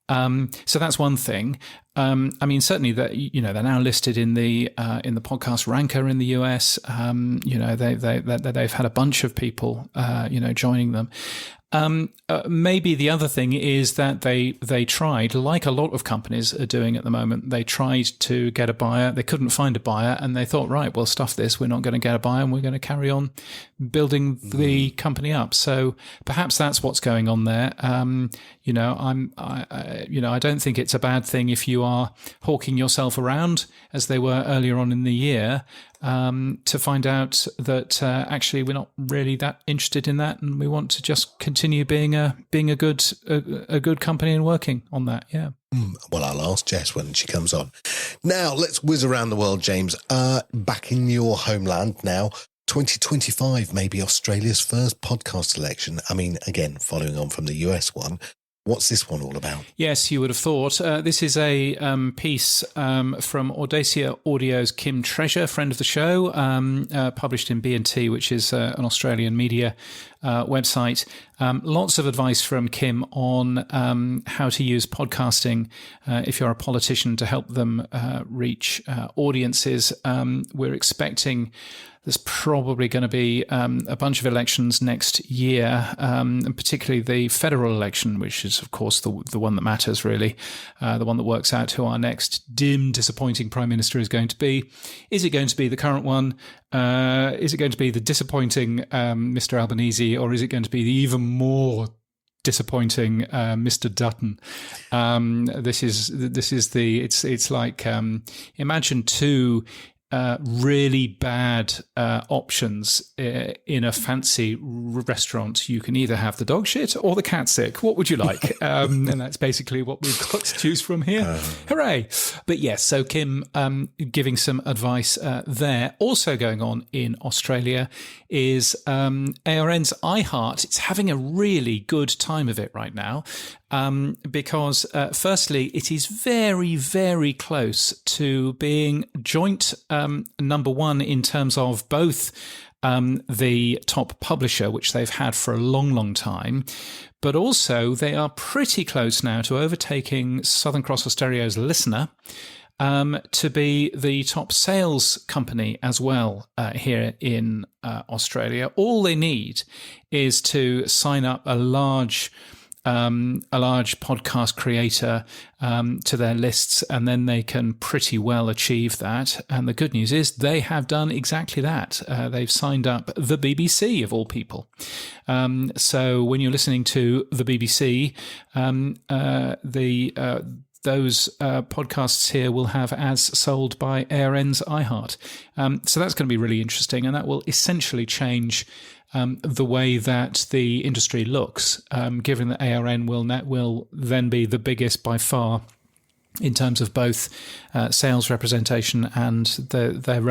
So that's one thing. Certainly that they're now listed in the podcast ranker in the US. They've had a bunch of people joining them. Maybe the other thing is that they tried, like a lot of companies are doing at the moment, they tried to get a buyer. They couldn't find a buyer, and they thought, right, well, stuff this. We're not going to get a buyer, and we're going to carry on building the company up. So perhaps that's what's going on there. I don't think it's a bad thing if you are hawking yourself around, as they were earlier on in the year, to find out that actually we're not really that interested in that, and we want to just continue being a good company and working on that. Yeah. Well, I'll ask Jess when she comes on. Now let's whiz around the world, James. Back in your homeland now. 2025 may be Australia's first podcast election. Again, following on from the US one. What's this one all about? Yes, you would have thought. This is a piece from Audacia Audio's Kim Treasure, friend of the show, published in B&T, which is an Australian media website. Lots of advice from Kim on how to use podcasting if you're a politician to help them reach audiences. We're expecting there's probably going to be a bunch of elections next year, and particularly the federal election, which is, of course, the one that matters, really, the one that works out who our next dim, disappointing Prime Minister is going to be. Is it going to be the current one? Is it going to be the disappointing Mr. Albanese, or is it going to be the even more disappointing Mr. Dutton? It's like imagine two really bad options in a fancy restaurant. You can either have the dog shit or the cat sick. What would you like? And that's basically what we've got to choose from here. Hooray! But yes, so Kim giving some advice there. Also going on in Australia is ARN's iHeart. It's having a really good time of it right now. Because firstly, it is very, very close to being joint number one in terms of both the top publisher, which they've had for a long, long time, but also they are pretty close now to overtaking Southern Cross Austereo's Listener to be the top sales company as well here in Australia. All they need is to sign up a large podcast creator to their lists, and then they can pretty well achieve that. And the good news is they have done exactly that. They've signed up the BBC, of all people. So when you're listening to the BBC, those podcasts here will have as sold by ARN's iHeart. So that's going to be really interesting, and that will essentially change the way that the industry looks, given that ARN will then be the biggest by far in terms of both sales representation and their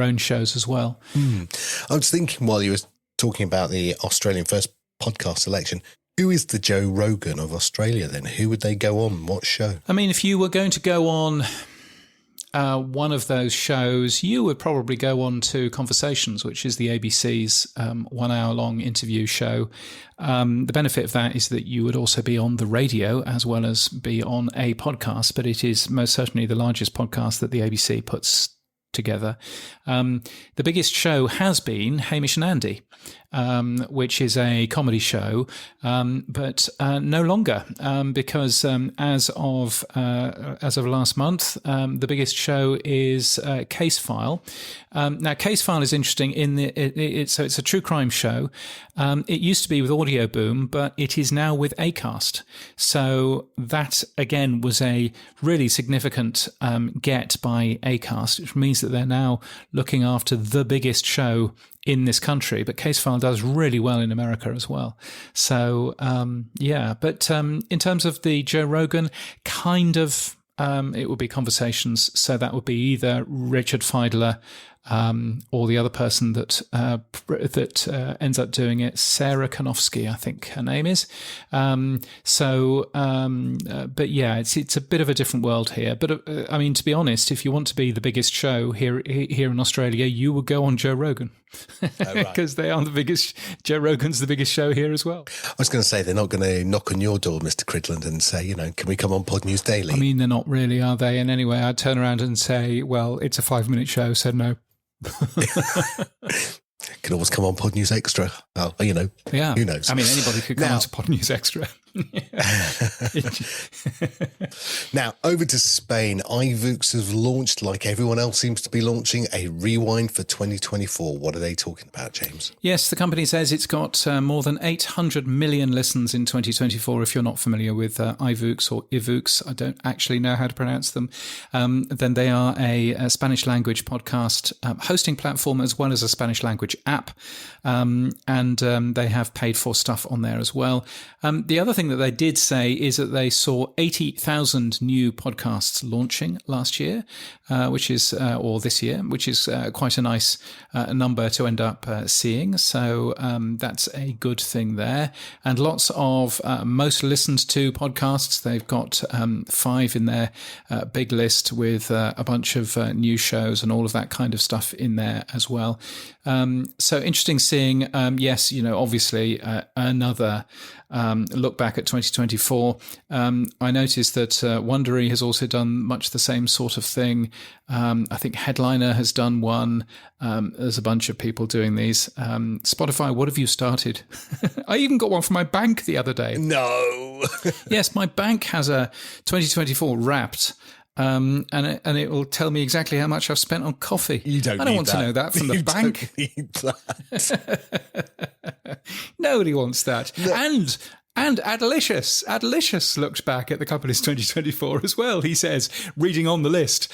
own shows as well. I was thinking while you were talking about the Australian first podcast election, who is the Joe Rogan of Australia then? Who would they go on? What show? If you were going to go on one of those shows, you would probably go on to Conversations, which is the ABC's 1 hour long interview show. The benefit of that is that you would also be on the radio as well as be on a podcast, but it is most certainly the largest podcast that the ABC puts together. The biggest show has been Hamish and Andy, which is a comedy show, but no longer, because as of last month, the biggest show is Case File. Now, Case File is interesting in it's a true crime show. It used to be with Audio Boom, but it is now with Acast. So that again was a really significant get by Acast, which means that they're now looking after the biggest show in this country. But Case File does really well in America as well. So but in terms of the Joe Rogan, kind of it would be Conversations. So that would be either Richard Feidler or the other person that ends up doing it, Sarah Konofsky, I think her name is. But yeah, it's a bit of a different world here. But I mean, to be honest, if you want to be the biggest show here in Australia, you would go on Joe Rogan, because they are the biggest. Joe Rogan's the biggest show here as well. I was going to say, they're not going to knock on your door, Mr. Cridland, and say, can we come on Pod News Daily? I mean, they're not really, are they? And anyway, I'd turn around and say, well, it's a 5-minute show, so no. Can always come on Pod News Extra. Oh, yeah. Who knows? I mean, anybody could come on to Pod News Extra. Now, over to Spain. iVoox have launched, like everyone else seems to be launching, a rewind for 2024. What are they talking about, James? Yes, the company says it's got more than 800 million listens in 2024. If you're not familiar with iVoox or iVoox, I don't actually know how to pronounce them, then they are a Spanish language podcast hosting platform as well as a Spanish language app. And they have paid for stuff on there as well. The other thing that they did say is that they saw 80,000 new podcasts launching last year, or this year, which is quite a nice number to end up seeing. So that's a good thing there. And lots of most listened to podcasts. They've got 5 in their big list with a bunch of new shows and all of that kind of stuff in there as well. So interesting seeing, yes, obviously another look back at 2024. I noticed that Wondery has also done much the same sort of thing. I think Headliner has done one. There's a bunch of people doing these. Spotify, what have you started? I even got one from my bank the other day. No. Yes, my bank has a 2024 Wrapped. And it will tell me exactly how much I've spent on coffee. You don't. I don't want to know that from the bank. Don't need that. Nobody wants that. No. And Adlicious looked back at the company's 2024 as well. He says, reading on the list,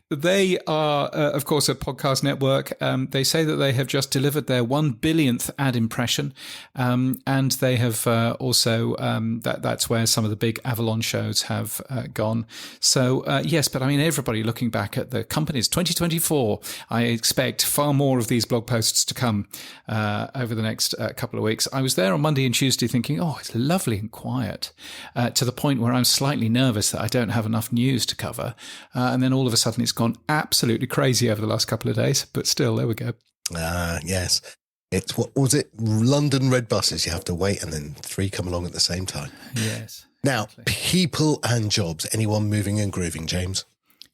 they are, of course, a podcast network. They say that they have just delivered their 1 billionth ad impression. And they have also, that's where some of the big Avalon shows have gone. So, yes, but I mean, everybody looking back at the company's 2024, I expect far more of these blog posts to come over the next couple of weeks. I was there on Monday and Tuesday thinking, oh, it's lovely and quiet, to the point where I'm slightly nervous that I don't have enough news to cover. And then all of a sudden it's gone absolutely crazy over the last couple of days. But still, there we go. Yes. It's, what was it? London red buses. You have to wait and then 3 come along at the same time. Yes. Now, exactly. People and jobs. Anyone moving and grooving, James?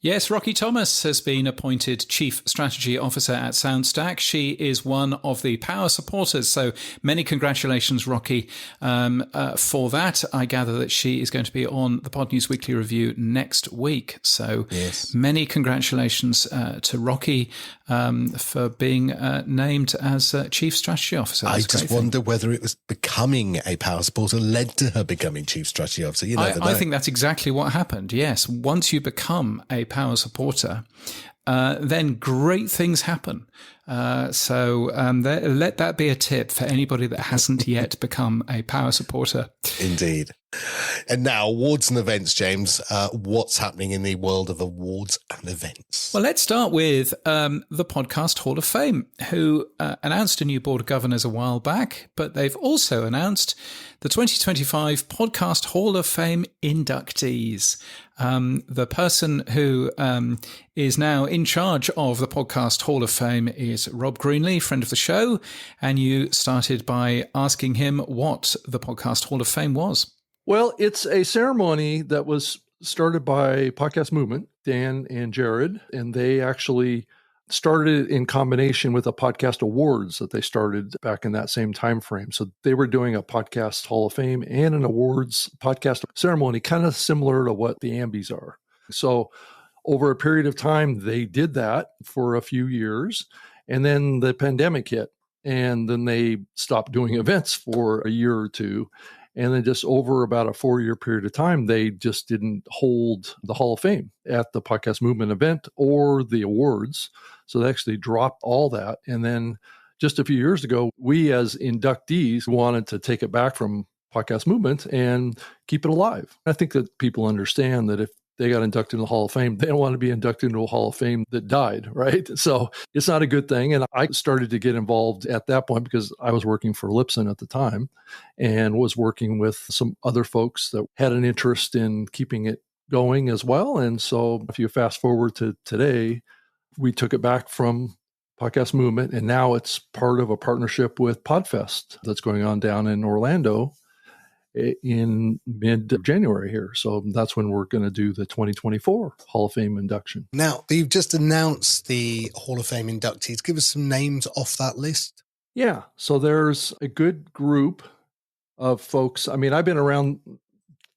Yes, Rocky Thomas has been appointed Chief Strategy Officer at Soundstack. She is one of the power supporters, so many congratulations, Rocky, for that. I gather that she is going to be on the Pod News Weekly Review next week. So yes, many congratulations to Rocky for being named as Chief Strategy Officer. That's I just wonder whether it was becoming a power supporter led to her becoming Chief Strategy Officer. You never know. I think that's exactly what happened, yes. Once you become a power supporter, then great things happen. So let that be a tip for anybody that hasn't yet become a power supporter. Indeed. And now, awards and events, James. What's happening in the world of awards and events? Well, let's start with the Podcast Hall of Fame, who announced a new board of governors a while back, but they've also announced the 2025 Podcast Hall of Fame inductees. The person who is now in charge of the Podcast Hall of Fame is Rob Greenlee, friend of the show. And you started by asking him what the Podcast Hall of Fame was. Well, it's a ceremony that was started by Podcast Movement, Dan and Jared, and they actually started in combination with the Podcast Awards that they started back in that same time frame. So they were doing a Podcast Hall of Fame and an awards podcast ceremony, kind of similar to what the Ambies are. So over a period of time, they did that for a few years, and then the pandemic hit, and then they stopped doing events for a year or two. And then just over about a 4-year period of time, they just didn't hold the Hall of Fame at the Podcast Movement event or the awards. So they actually dropped all that. And then just a few years ago, we as inductees wanted to take it back from Podcast Movement and keep it alive. I think that people understand that if they got inducted into the Hall of Fame. They don't want to be inducted into a Hall of Fame that died, right? So it's not a good thing. And I started to get involved at that point because I was working for Lipson at the time and was working with some other folks that had an interest in keeping it going as well. And so if you fast forward to today, we took it back from Podcast Movement, and now it's part of a partnership with Podfest that's going on down in Orlando in mid-January here. So that's when we're going to do the 2024 Hall of Fame induction. Now, you've just announced the Hall of Fame inductees. Give us some names off that list. Yeah. So there's a good group of folks. I mean, I've been around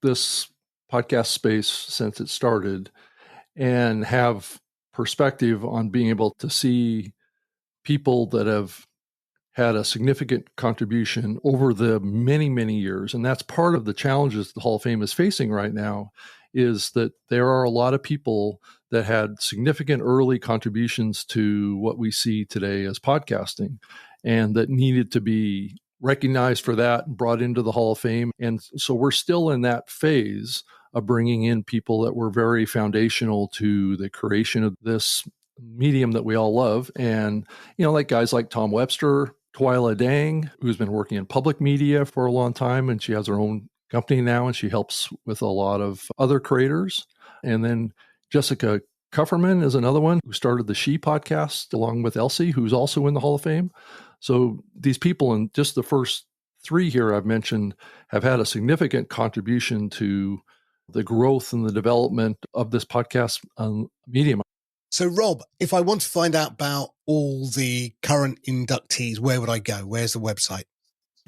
this podcast space since it started and have perspective on being able to see people that have had a significant contribution over the many, many years. And that's part of the challenges the Hall of Fame is facing right now, is that there are a lot of people that had significant early contributions to what we see today as podcasting and that needed to be recognized for that and brought into the Hall of Fame. And so we're still in that phase of bringing in people that were very foundational to the creation of this medium that we all love. And, like guys like Tom Webster, Twyla Dang, who's been working in public media for a long time, and she has her own company now, and she helps with a lot of other creators. And then Jessica Kufferman is another one who started the She podcast along with Elsie, who's also in the Hall of Fame. So these people, in just the first three here I've mentioned, have had a significant contribution to the growth and the development of this podcast medium. So, Rob, if I want to find out about all the current inductees, where would I go? Where's the website?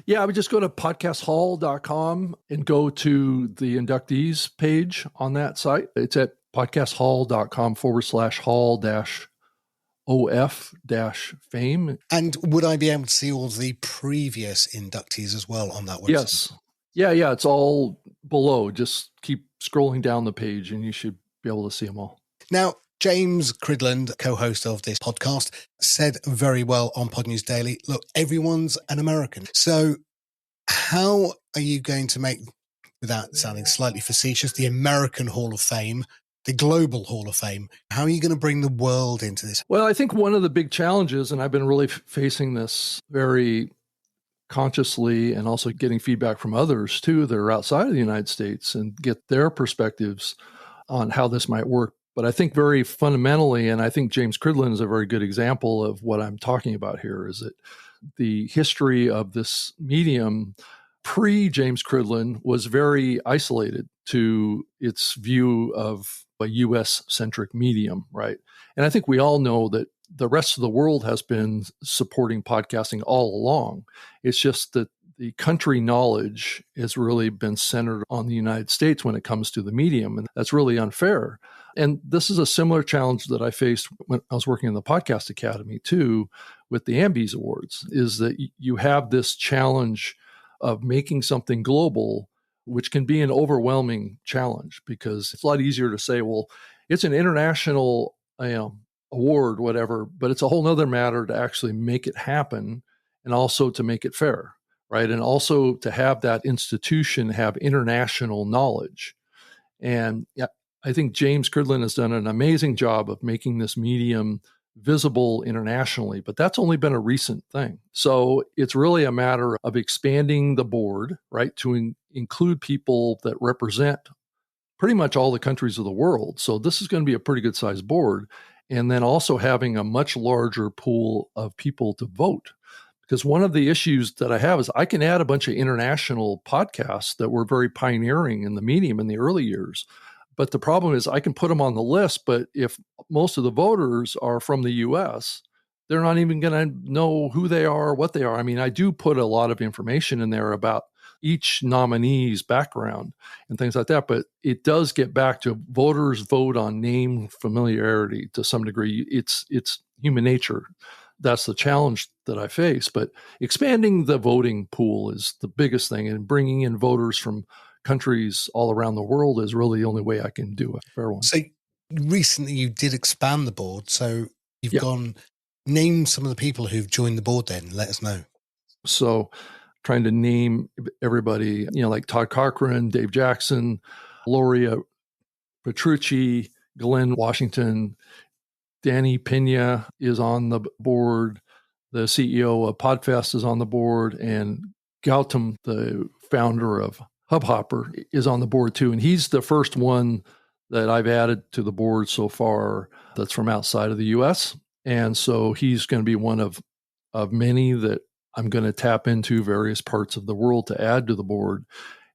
Yeah, I would just go to podcasthall.com and go to the inductees page on that site. It's at podcasthall.com/hall-of-fame. And would I be able to see all the previous inductees as well on that website? Yes. Yeah, it's all below. Just keep scrolling down the page and you should be able to see them all. Now, James Cridland, co-host of this podcast, said very well on Pod News Daily, look, everyone's an American. So how are you going to make, without sounding slightly facetious, the American Hall of Fame, the global Hall of Fame? How are you going to bring the world into this? Well, I think one of the big challenges, and I've been really facing this very consciously and also getting feedback from others too that are outside of the United States and get their perspectives on how this might work. But I think very fundamentally, and I think James Cridland is a very good example of what I'm talking about here, is that the history of this medium pre-James Cridland was very isolated to its view of a US-centric medium, right? And I think we all know that the rest of the world has been supporting podcasting all along. It's just that the country knowledge has really been centered on the United States when it comes to the medium, and that's really unfair. And this is a similar challenge that I faced when I was working in the Podcast Academy too, with the Ambies Awards, is that you have this challenge of making something global, which can be an overwhelming challenge because it's a lot easier to say, well, it's an international award, whatever, but it's a whole nother matter to actually make it happen and also to make it fair, right? And also to have that institution have international knowledge. And yeah, I think James Cridland has done an amazing job of making this medium visible internationally, but that's only been a recent thing. So it's really a matter of expanding the board, right, to include people that represent pretty much all the countries of the world. So this is going to be a pretty good sized board. And then also having a much larger pool of people to vote. Because one of the issues that I have is I can add a bunch of international podcasts that were very pioneering in the medium in the early years. But the problem is I can put them on the list, but if most of the voters are from the US, they're not even going to know who they are, what they are. I mean, I do put a lot of information in there about each nominee's background and things like that, but it does get back to voters vote on name familiarity to some degree. It's human nature. That's the challenge that I face. But expanding the voting pool is the biggest thing, and bringing in voters from countries all around the world is really the only way I can do a fair one. So recently you did expand the board. So you've gone, name some of the people who've joined the board then. Let us know. So trying to name everybody, like Todd Cochran, Dave Jackson, Loria Petrucci, Glenn Washington, Danny Pena is on the board. The CEO of Podfest is on the board, and Gautam, the founder of Hubhopper, is on the board too. And he's the first one that I've added to the board so far that's from outside of the US. And so he's going to be one of many that I'm going to tap into various parts of the world to add to the board.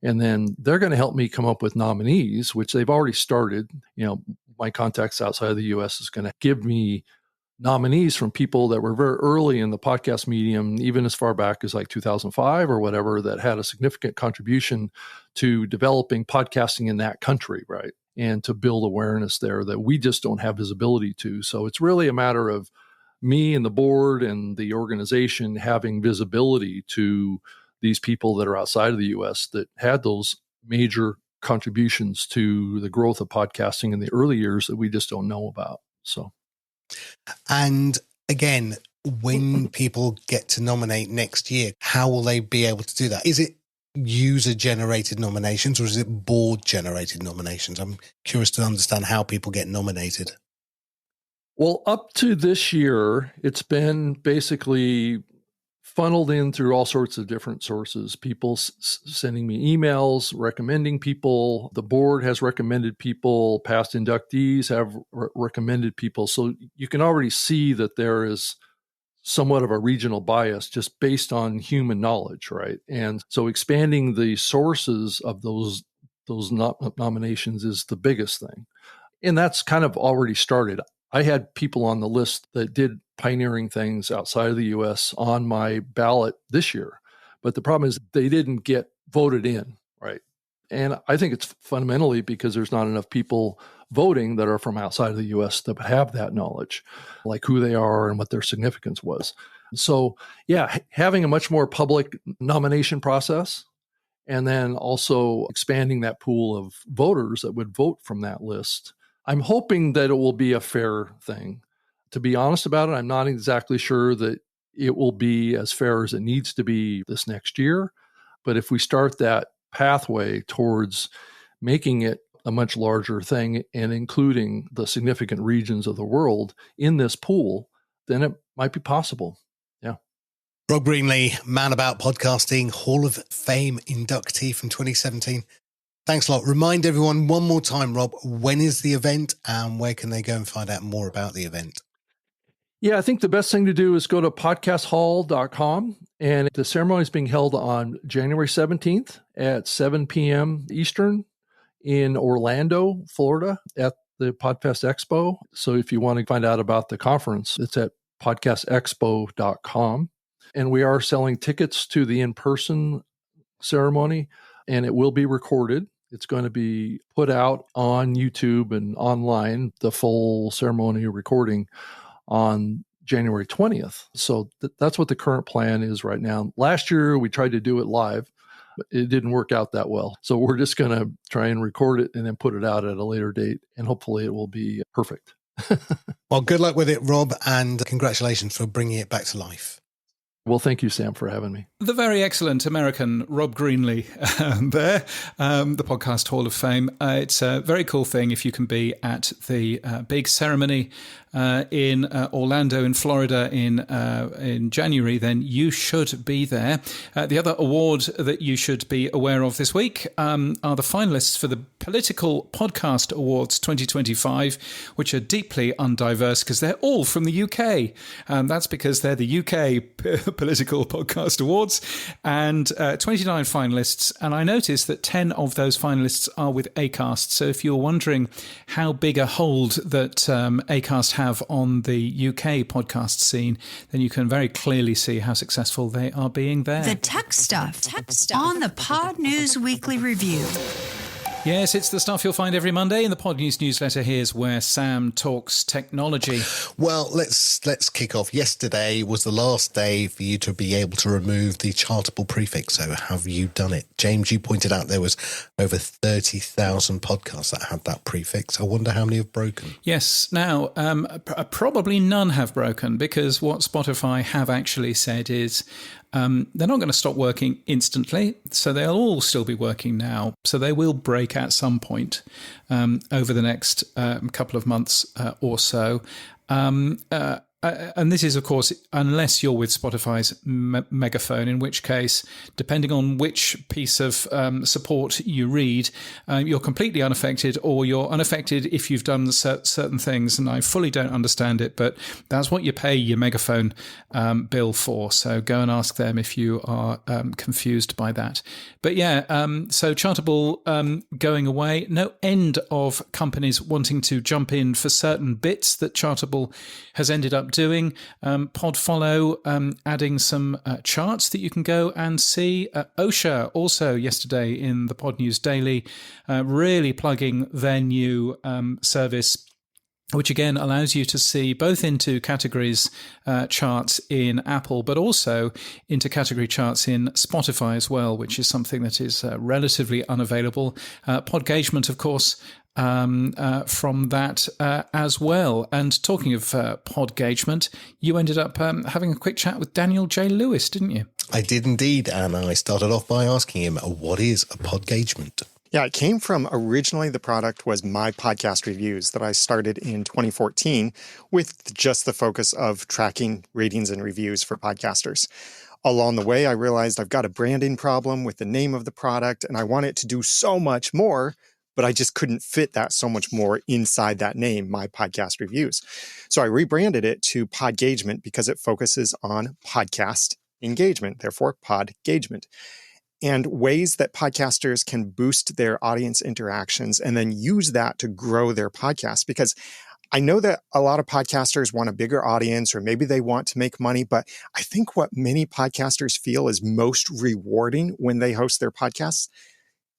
And then they're going to help me come up with nominees, which they've already started. You know, my contacts outside of the US is going to give me nominees from people that were very early in the podcast medium, even as far back as like 2005 or whatever, that had a significant contribution to developing podcasting in that country, right? And to build awareness there that we just don't have visibility to. So it's really a matter of me and the board and the organization having visibility to these people that are outside of the US that had those major contributions to the growth of podcasting in the early years that we just don't know about. So, and again, when people get to nominate next year, how will they be able to do that? Is it user-generated nominations or is it board-generated nominations? I'm curious to understand how people get nominated. Well, up to this year, it's been basically funneled in through all sorts of different sources. People sending me emails, recommending people. The board has recommended people. Past inductees have recommended people. So you can already see that there is somewhat of a regional bias just based on human knowledge, right? And so expanding the sources of those nominations is the biggest thing. And that's kind of already started. I had people on the list that did pioneering things outside of the US on my ballot this year. But the problem is they didn't get voted in, right? And I think it's fundamentally because there's not enough people voting that are from outside of the US that have that knowledge, like who they are and what their significance was. So, yeah, having a much more public nomination process and then also expanding that pool of voters that would vote from that list. I'm hoping that it will be a fair thing. To be honest about it, I'm not exactly sure that it will be as fair as it needs to be this next year. But if we start that pathway towards making it a much larger thing and including the significant regions of the world in this pool, then it might be possible. Yeah. Rob Greenlee, Man About Podcasting, Hall of Fame inductee from 2017. Thanks a lot. Remind everyone one more time, Rob, when is the event and where can they go and find out more about the event? Yeah, I think the best thing to do is go to podcasthall.com, and the ceremony is being held on January 17th at 7 p.m. Eastern in Orlando, Florida at the Podfest Expo. So if you want to find out about the conference, it's at podcastexpo.com. And we are selling tickets to the in-person ceremony, and it will be recorded. It's going to be put out on YouTube and online, the full ceremony recording on January 20th. So that's what the current plan is right now. Last year, we tried to do it live, but it didn't work out that well. So we're just going to try and record it and then put it out at a later date. And hopefully it will be perfect. Well, good luck with it, Rob, and congratulations for bringing it back to life. Well, thank you, Sam, for having me. The very excellent American Rob Greenlee there, the Podcast Hall of Fame. It's a very cool thing if you can be at the big ceremony in Orlando in Florida in January, then you should be there. The other award that you should be aware of this week are the finalists for the Political Podcast Awards 2025, which are deeply undiverse because they're all from the UK. That's because they're the UK Political Podcast Awards, and 29 finalists. And I noticed that 10 of those finalists are with Acast. So if you're wondering how big a hold that Acast have on the UK podcast scene, then you can very clearly see how successful they are being there. The tech stuff on the Pod News Weekly Review. Yes, it's the stuff you'll find every Monday in the Pod News newsletter. Here's where Sam talks technology. Well, let's kick off. Yesterday was the last day for you to be able to remove the chartable prefix. So have you done it? James, you pointed out there was over 30,000 podcasts that had that prefix. I wonder how many have broken. Yes. Now, probably none have broken because what Spotify have actually said is They're not going to stop working instantly, so they'll all still be working now. So they will break at some point over the next couple of months or so. And this is, of course, unless you're with Spotify's megaphone, in which case, depending on which piece of support you read, you're completely unaffected, or you're unaffected if you've done certain things. And I fully don't understand it, but that's what you pay your megaphone bill for. So go and ask them if you are confused by that. But yeah, so Chartable going away, no end of companies wanting to jump in for certain bits that Chartable has ended up doing. Podfollow adding some charts that you can go and see. OSHA also yesterday in the Pod News Daily really plugging their new service, which again allows you to see both into categories charts in Apple, but also into category charts in Spotify as well, which is something that is relatively unavailable. Podgagement, of course, from that as well. And talking of Podgagement, you ended up having a quick chat with Daniel J. Lewis, didn't you? I did indeed, and I started off by asking him, what is a Podgagement? Yeah, it came from originally the product was My Podcast Reviews that I started in 2014 with just the focus of tracking ratings and reviews for podcasters. Along the way, I realized I've got a branding problem with the name of the product, and I want it to do so much more, but I just couldn't fit that so much more inside that name, My Podcast Reviews. So I rebranded it to Podgagement because it focuses on podcast engagement, therefore Podgagement, and ways that podcasters can boost their audience interactions and then use that to grow their podcast. Because I know that a lot of podcasters want a bigger audience, or maybe they want to make money, but I think what many podcasters feel is most rewarding when they host their podcasts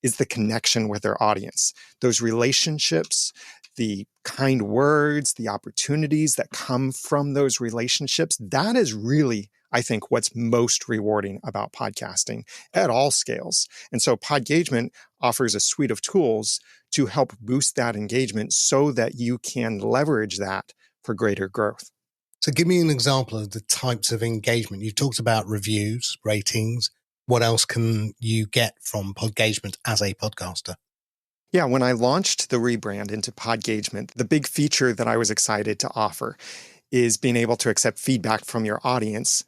is the connection with their audience. Those relationships, the kind words, the opportunities that come from those relationships, that is really, I think, what's most rewarding about podcasting at all scales. And so Podgagement offers a suite of tools to help boost that engagement so that you can leverage that for greater growth. So give me an example of the types of engagement. You talked about reviews, ratings. What else can you get from Podgagement as a podcaster? Yeah, when I launched the rebrand into Podgagement, the big feature that I was excited to offer is being able to accept feedback from your audience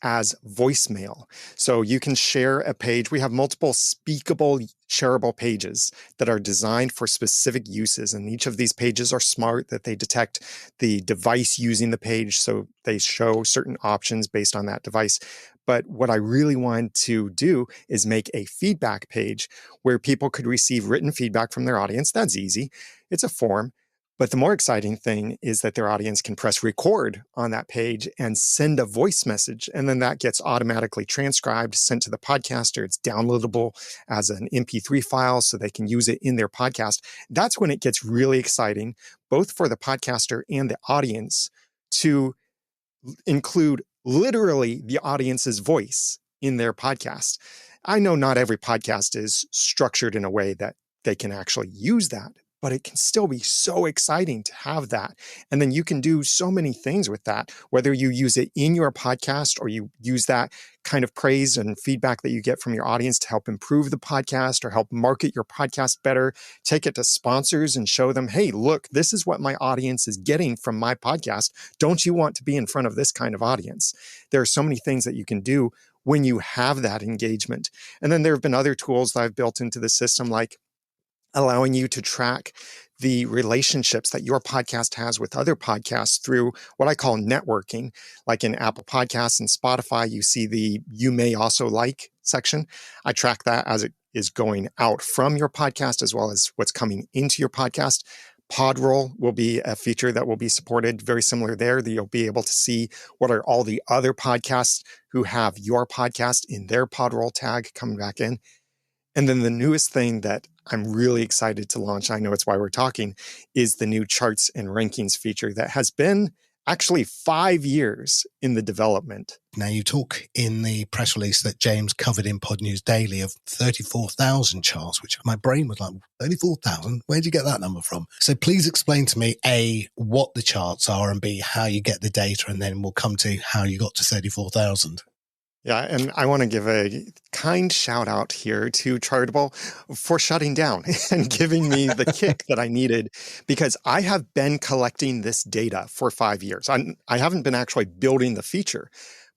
as voicemail. So you can share a page. We have multiple speakable, shareable pages that are designed for specific uses. And each of these pages are smart, that they detect the device using the page. So they show certain options based on that device. But what I really wanted to do is make a feedback page where people could receive written feedback from their audience. That's easy. It's a form. But the more exciting thing is that their audience can press record on that page and send a voice message. And then that gets automatically transcribed, sent to the podcaster. It's downloadable as an MP3 file so they can use it in their podcast. That's when it gets really exciting, both for the podcaster and the audience, to include literally the audience's voice in their podcast. I know not every podcast is structured in a way that they can actually use that, but it can still be so exciting to have that. And then you can do so many things with that, whether you use it in your podcast or you use that kind of praise and feedback that you get from your audience to help improve the podcast or help market your podcast better. Take it to sponsors and show them, hey, look, this is what my audience is getting from my podcast. Don't you want to be in front of this kind of audience? There are so many things that you can do when you have that engagement. And then there have been other tools that I've built into the system, like allowing you to track the relationships that your podcast has with other podcasts through what I call networking. Like in Apple Podcasts and Spotify, you see the "you may also like" section. I track that as it is going out from your podcast as well as what's coming into your podcast. Podroll will be a feature that will be supported, very similar there, that you'll be able to see what are all the other podcasts who have your podcast in their Podroll tag coming back in. And then the newest thing that I'm really excited to launch, I know it's why we're talking, is the new charts and rankings feature that has been actually 5 years in the development. Now, you talk in the press release that James covered in Pod News Daily of 34,000 charts, which my brain was like, 34,000? Where'd you get that number from? So please explain to me, A, what the charts are, and B, how you get the data, and then we'll come to how you got to 34,000. Yeah, and I want to give a kind shout out here to Chartable for shutting down and giving me the kick that I needed, because I have been collecting this data for 5 years. I haven't been actually building the feature,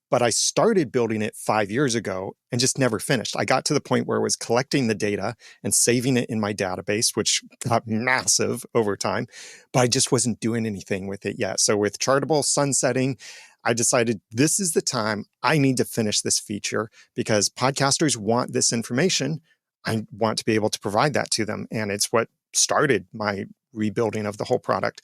but I started building it 5 years ago and just never finished. I got to the point where I was collecting the data and saving it in my database, which got massive over time, but I just wasn't doing anything with it yet. So with Chartable sunsetting, I decided this is the time I need to finish this feature, because podcasters want this information. I want to be able to provide that to them. And it's what started my rebuilding of the whole product.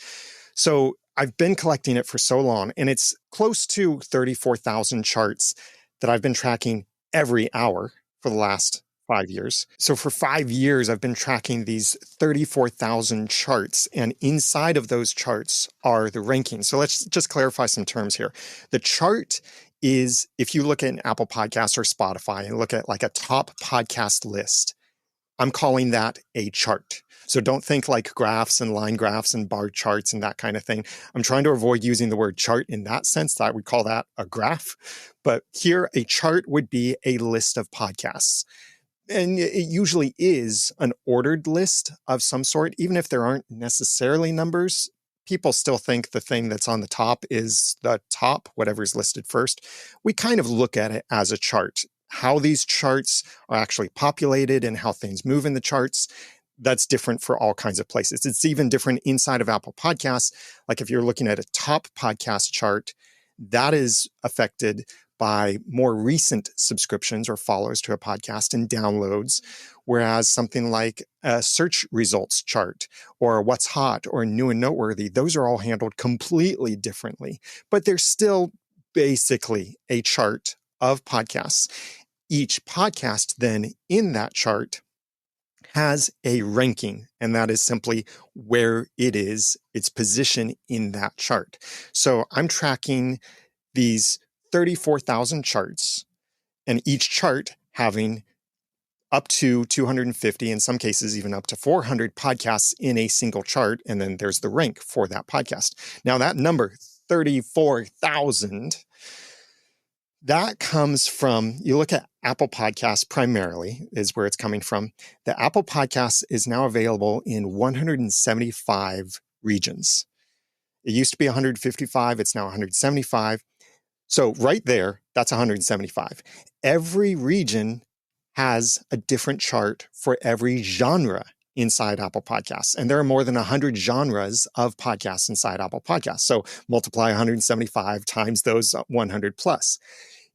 So I've been collecting it for so long, and it's close to 34,000 charts that I've been tracking every hour for the last 5 years. So for 5 years, I've been tracking these 34,000 charts, and inside of those charts are the rankings. So let's just clarify some terms here. The chart is, if you look at Apple Podcasts or Spotify and look at like a top podcast list, I'm calling that a chart. So don't think like graphs and line graphs and bar charts and that kind of thing. I'm trying to avoid using the word chart in that sense. That we call that a graph. But here, a chart would be a list of podcasts. And it usually is an ordered list of some sort. Even if there aren't necessarily numbers, people still think the thing that's on the top is the top, whatever's listed first. We kind of look at it as a chart. How these charts are actually populated and how things move in the charts, that's different for all kinds of places. It's even different inside of Apple Podcasts. Like if you're looking at a top podcast chart, that is affected by more recent subscriptions or follows to a podcast and downloads, whereas something like a search results chart or what's hot or new and noteworthy, those are all handled completely differently, but they're still basically a chart of podcasts. Each podcast then in that chart has a ranking, and that is simply where it is, its position in that chart. So I'm tracking these 34,000 charts, and each chart having up to 250, in some cases even up to 400 podcasts in a single chart, and then there's the rank for that podcast. Now that number, 34,000, that comes from, you look at Apple Podcasts primarily is where it's coming from. The Apple Podcasts is now available in 175 regions. It used to be 155, it's now 175. So right there, that's 175. Every region has a different chart for every genre inside Apple Podcasts. And there are more than 100 genres of podcasts inside Apple Podcasts. So multiply 175 times those 100 plus.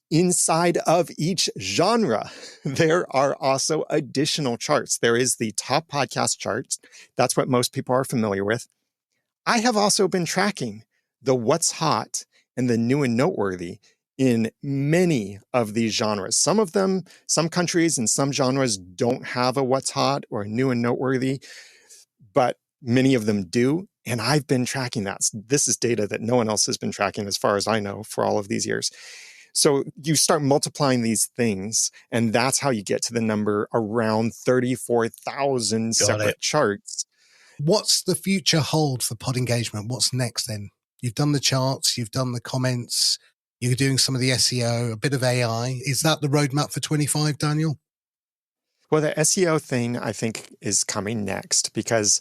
Inside of each genre, there are also additional charts. There is the top podcast chart. That's what most people are familiar with. I have also been tracking the what's hot and the new and noteworthy in many of these genres. Some of them, some countries and some genres don't have a what's hot or a new and noteworthy, but many of them do. And I've been tracking that. This is data that no one else has been tracking, as far as I know, for all of these years. So you start multiplying these things, and that's how you get to the number around 34,000 separate charts. What's the future hold for Podgagement? What's next then? You've done the charts, you've done the comments, you're doing some of the SEO, a bit of AI. Is that the roadmap for 25, Daniel? Well, the SEO thing, I think, is coming next, because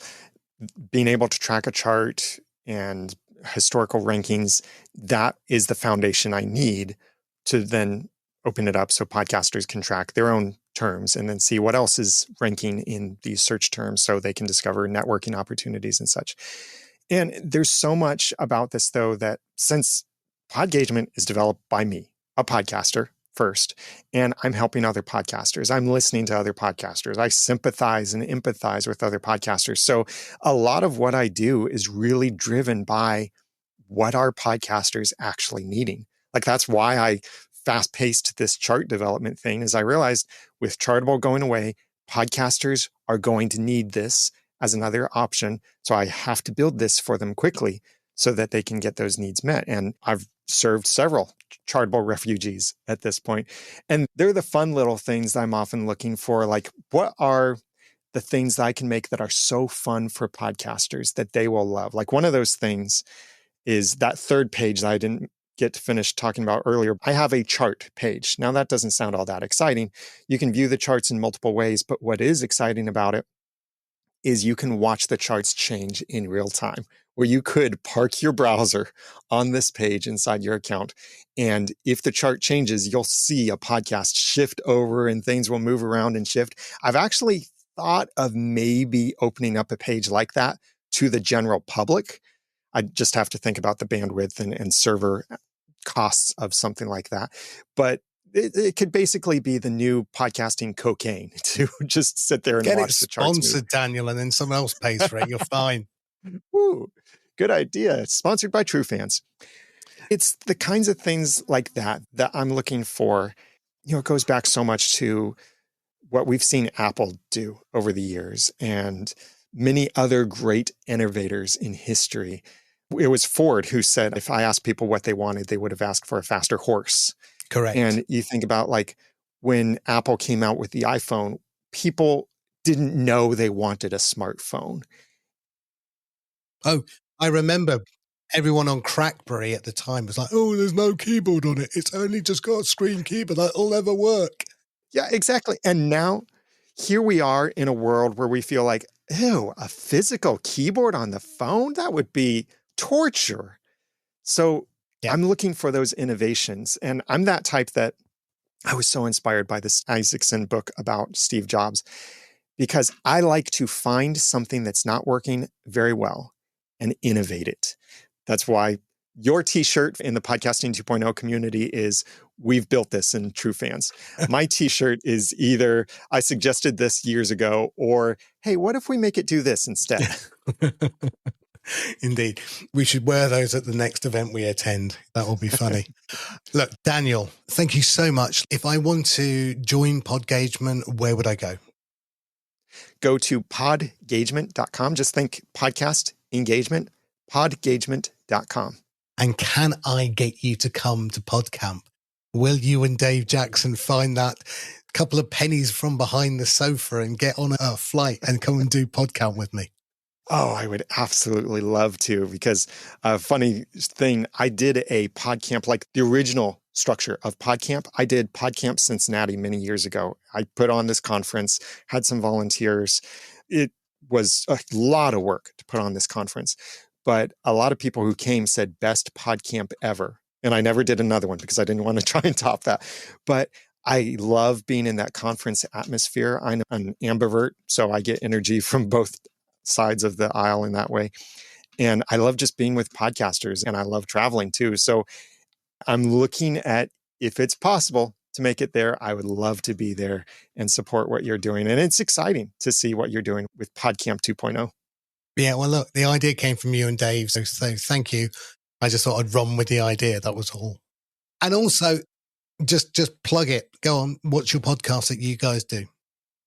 being able to track a chart and historical rankings, that is the foundation I need to then open it up so podcasters can track their own terms and then see what else is ranking in these search terms so they can discover networking opportunities and such. And there's so much about this, though, that since Podgagement is developed by me, a podcaster first, and I'm helping other podcasters, I'm listening to other podcasters, I sympathize and empathize with other podcasters. So a lot of what I do is really driven by what are podcasters actually needing. Like, that's why I fast-paced this chart development thing, is I realized with Chartable going away, podcasters are going to need this as another option. So I have to build this for them quickly so that they can get those needs met. And I've served several Chartable refugees at this point. And they're the fun little things that I'm often looking for. Like, what are the things that I can make that are so fun for podcasters that they will love? Like, one of those things is that third page that I didn't get to finish talking about earlier, I have a chart page. Now, that doesn't sound all that exciting. You can view the charts in multiple ways, but what is exciting about it is you can watch the charts change in real time, where you could park your browser on this page inside your account. And if the chart changes, you'll see a podcast shift over and things will move around and shift. I've actually thought of maybe opening up a page like that to the general public. I just have to think about the bandwidth and server costs of something like that. But it could basically be the new podcasting cocaine to just sit there and watch the charts move. Sponsored, Daniel, and then someone else pays for it. You're fine. Ooh, good idea. It's sponsored by True Fans. It's the kinds of things like that I'm looking for. It goes back so much to what we've seen Apple do over the years and many other great innovators in history. It was Ford who said, if I asked people what they wanted, they would have asked for a faster horse. Correct. And you think about when Apple came out with the iPhone, people didn't know they wanted a smartphone. Oh, I remember everyone on Crackberry at the time was like, oh, there's no keyboard on it. It's only just got a screen keyboard. That'll never work. Yeah, exactly. And now here we are in a world where we feel like, ew, a physical keyboard on the phone? That would be torture. So I'm looking for those innovations. And I'm that type that I was so inspired by this Isaacson book about Steve Jobs, because I like to find something that's not working very well and innovate it. That's why your t-shirt in the Podcasting 2.0 community is, we've built this in True Fans. My t-shirt is either, I suggested this years ago, or, hey, what if we make it do this instead? Indeed. We should wear those at the next event we attend. That will be funny. Look, Daniel, thank you so much. If I want to join Podgagement, where would I go? Go to podgagement.com. Just think podcast engagement, podgagement.com. And can I get you to come to PodCamp? Will you and Dave Jackson find that couple of pennies from behind the sofa and get on a flight and come and do PodCamp with me? Oh, I would absolutely love to, because a funny thing, I did a PodCamp, like the original structure of PodCamp. I did PodCamp Cincinnati many years ago. I put on this conference, had some volunteers. It was a lot of work to put on this conference, but a lot of people who came said best PodCamp ever. And I never did another one because I didn't want to try and top that. But I love being in that conference atmosphere. I'm an ambivert, so I get energy from both sides of the aisle in that way. And I love just being with podcasters, and I love traveling too. So I'm looking at, if it's possible to make it there, I would love to be there and support what you're doing. And it's exciting to see what you're doing with PodCamp 2.0. Yeah, well, look, the idea came from you and Dave. So thank you. I just thought I'd run with the idea. That was all. And also, just plug it. Go on. What's your podcast that you guys do?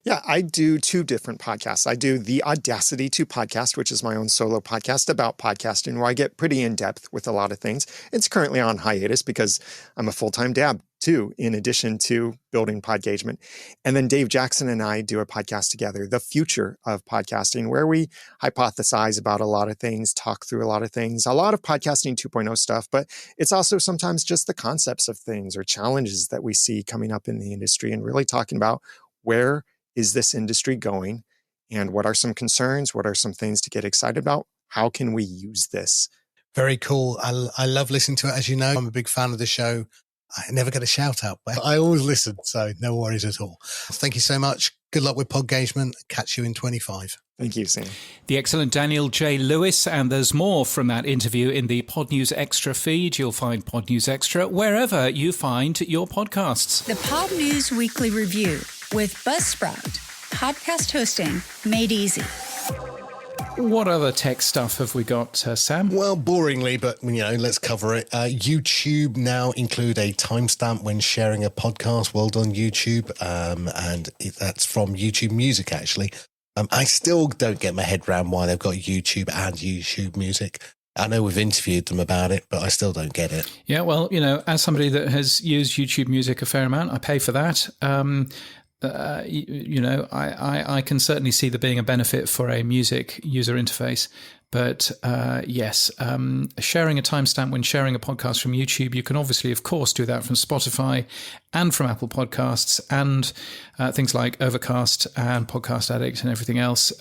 Yeah, I do 2 different podcasts. I do the Audacity to Podcast, which is my own solo podcast about podcasting, where I get pretty in-depth with a lot of things. It's currently on hiatus because I'm a full-time dad too, in addition to building Podgagement. And then Dave Jackson and I do a podcast together, The Future of Podcasting, where we hypothesize about a lot of things, talk through a lot of things, a lot of Podcasting 2.0 stuff, but it's also sometimes just the concepts of things or challenges that we see coming up in the industry, and really talking about where is this industry going, and what are some concerns? What are some things to get excited about? How can we use this? Very cool. I love listening to it. As you know, I'm a big fan of the show. I never get a shout out, but I always listen. So no worries at all. Thank you so much. Good luck with Podgagement. Catch you in 25. Thank you, Sam. The excellent Daniel J. Lewis, and there's more from that interview in the Pod News Extra feed. You'll find Pod News Extra wherever you find your podcasts. The Pod News Weekly Review with Buzzsprout. Podcast hosting made easy. What other tech stuff have we got, Sam? Well, boringly, but let's cover it. YouTube now include a timestamp when sharing a podcast. Well done, YouTube. And that's from YouTube Music, actually. I still don't get my head around why they've got YouTube and YouTube Music. I know we've interviewed them about it, but I still don't get it. Yeah, well, as somebody that has used YouTube Music a fair amount, I pay for that. I can certainly see there being a benefit for a music user interface, But yes, sharing a timestamp when sharing a podcast from YouTube, you can obviously, of course, do that from Spotify and from Apple Podcasts and things like Overcast and Podcast Addict and everything else.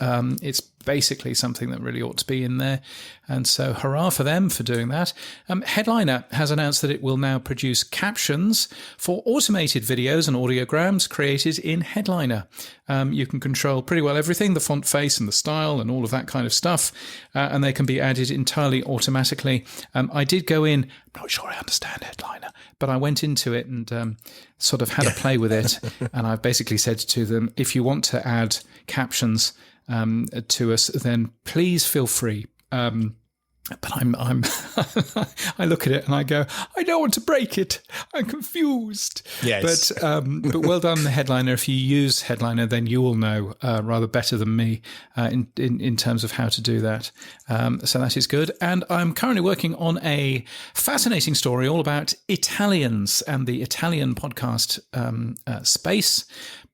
It's basically something that really ought to be in there. And so hurrah for them for doing that. Headliner has announced that it will now produce captions for automated videos and audiograms created in Headliner. You can control pretty well everything, the font face and the style and all of that kind of stuff. And they can be added entirely automatically. I did go in, I'm not sure I understand Headliner, but I went into it and sort of had a play with it. And I basically said to them, if you want to add captions to us, then please feel free. But I'm I look at it and I go, I don't want to break it. I'm confused. Yes. But well done, the Headliner. If you use Headliner, then you will know rather better than me in terms of how to do that. So that is good. And I'm currently working on a fascinating story all about Italians and the Italian podcast space.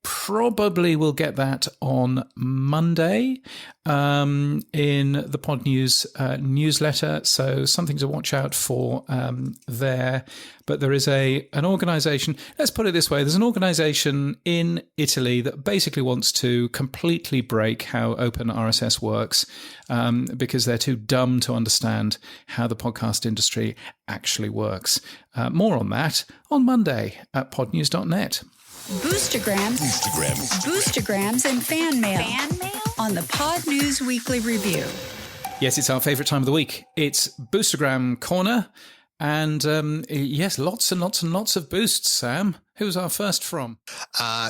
Probably will get that on Monday in the Pod News newsletter. So something to watch out for there. But there is an organisation, let's put it this way, there's an organisation in Italy that basically wants to completely break how open RSS works because they're too dumb to understand how the podcast industry actually works. More on that on Monday at podnews.net. Boostergrams and fan mail on the Pod News Weekly Review. Yes, it's our favourite time of the week. It's Boostergram Corner. And yes, lots and lots and lots of boosts, Sam. Who's our first from?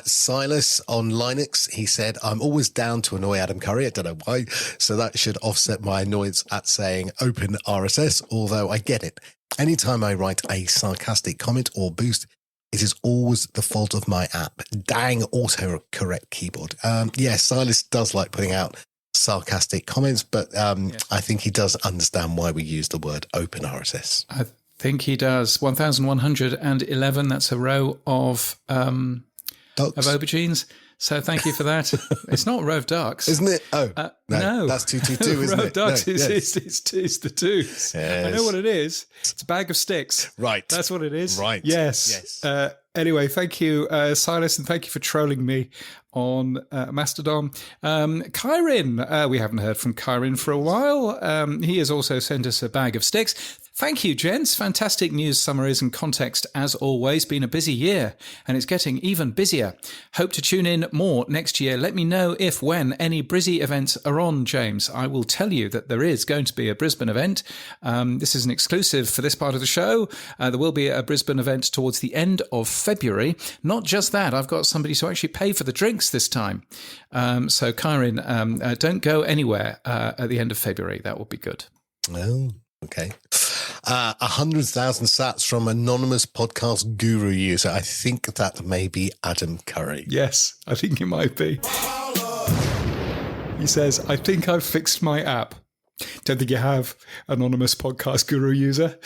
Silas on Linux. He said, I'm always down to annoy Adam Curry. I don't know why. So that should offset my annoyance at saying open RSS, although I get it. Anytime I write a sarcastic comment or boost, it is always the fault of my app. Dang autocorrect keyboard. Yes, Silas does like putting out sarcastic comments, but I think he does understand why we use the word open RSS. I think he does. 1,111, that's a row of aubergines. So thank you for that. It's not a row of ducks. Isn't it? Oh, no. That's 222, isn't it? Row of ducks no, is the twos. Yes. I know what it is. It's a bag of sticks. Right. That's what it is. Right. Yes. Anyway, thank you, Silas, and thank you for trolling me on Mastodon. Kyrin, we haven't heard from Kyrin for a while. He has also sent us a bag of sticks. Thank you, gents. Fantastic news summaries and context, as always. Been a busy year, and it's getting even busier. Hope to tune in more next year. Let me know if, when, any Brizzy events are on, James. I will tell you that there is going to be a Brisbane event. This is an exclusive for this part of the show. There will be a Brisbane event towards the end of February. Not just that, I've got somebody to actually pay for the drinks this time. So, Kyrin, don't go anywhere at the end of February. That will be good. Oh, okay. 100,000 sats from anonymous podcast guru user. I think that may be Adam Curry. Yes, I think it might be. He says, I think I've fixed my app. Don't think you have, anonymous podcast guru user.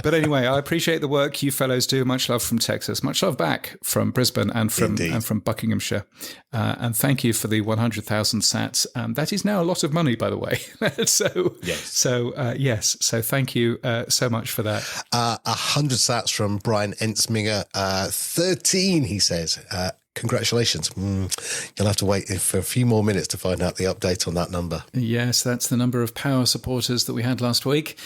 But anyway, I appreciate the work you fellows do. Much love from Texas. Much love back from Brisbane and from Buckinghamshire. And thank you for the 100,000 sats. That is now a lot of money, by the way. Yes. So thank you so much for that. 100 sats from Brian Ensminger. 13, he says. Congratulations. You'll have to wait for a few more minutes to find out the update on that number. Yes, that's the number of power supporters that we had last week.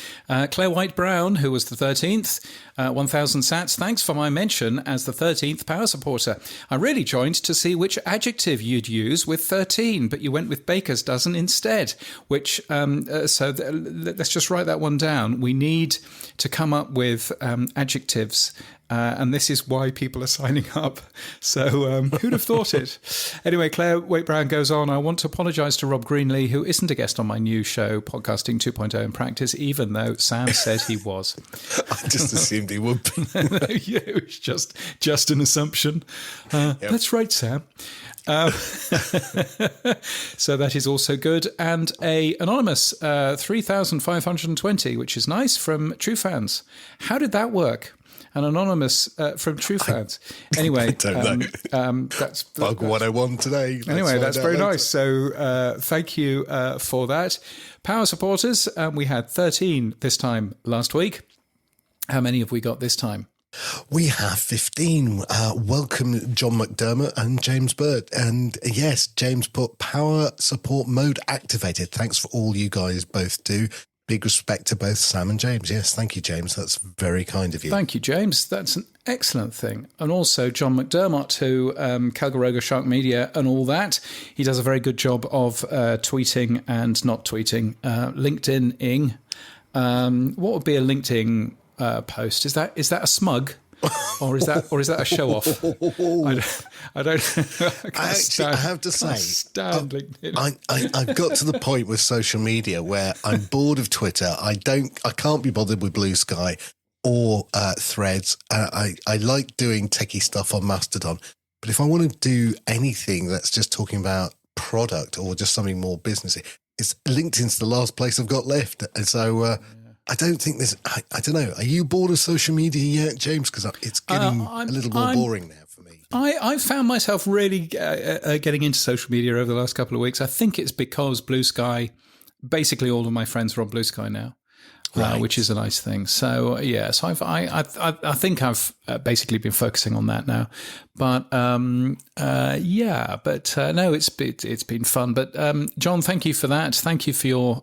Claire White-Brown, who was the 13th, 1,000 sats. Thanks for my mention as the 13th power supporter. I really joined to see which adjective you'd use with 13, but you went with baker's dozen instead, which, let's just write that one down. We need to come up with adjectives. And this is why people are signing up. So who'd have thought it? Anyway, Claire Waite-Brown goes on, I want to apologise to Rob Greenlee, who isn't a guest on my new show, Podcasting 2.0 in Practice, even though Sam said he was. I just assumed he would be. Yeah, it was just an assumption. Yep. That's right, Sam. So that is also good. And a anonymous 3,520, which is nice, from True Fans. How did that work? an anonymous from True Fans. Anyway, I don't know. That's Bug 101 today. Anyway, that's very nice. So thank you for that. Power supporters, we had 13 this time last week. How many have we got this time? We have 15. Welcome, John McDermott and James Bird. And yes, James put power support mode activated. Thanks for all you guys both do. Big respect to both Sam and James. Yes, thank you, James. That's very kind of you. Thank you, James. That's an excellent thing. And also John McDermott, who Calgaroga Shark Media and all that. He does a very good job of tweeting and not tweeting, LinkedIn-ing. What would be a LinkedIn post? Is that a smug, or is that a show off? I don't. I have to say, stand LinkedIn. I've got to the point with social media where I'm bored of Twitter. I can't be bothered with Blue Sky or Threads. I like doing techie stuff on Mastodon, but if I want to do anything that's just talking about product or just something more businessy, it's LinkedIn's the last place I've got left, and so. I don't think there's. I don't know. Are you bored of social media yet, James? Because it's getting a little more boring now for me. I found myself really getting into social media over the last couple of weeks. I think it's because Blue Sky, basically all of my friends are on Blue Sky now, Right. which is a nice thing. So yeah, so I think I've basically been focusing on that now. But yeah, but no, it's been fun. But John, thank you for that. Thank you for your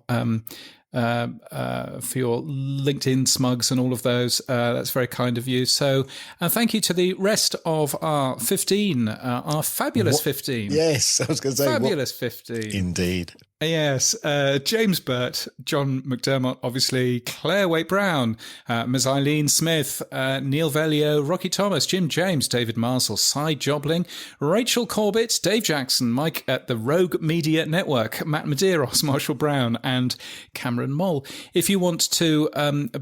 LinkedIn smugs and all of those. That's very kind of you. So thank you to the rest of our 15, our fabulous 15. Yes, I was going to say. Fabulous 15. Indeed. Yes, James Burt, John McDermott, obviously, Claire Waite-Brown, Ms. Eileen Smith, Neil Velio, Rocky Thomas, Jim James, David Marshall, Cy Jobling, Rachel Corbett, Dave Jackson, Mike at the Rogue Media Network, Matt Medeiros, Marshall Brown, and Cameron Moll. If you want to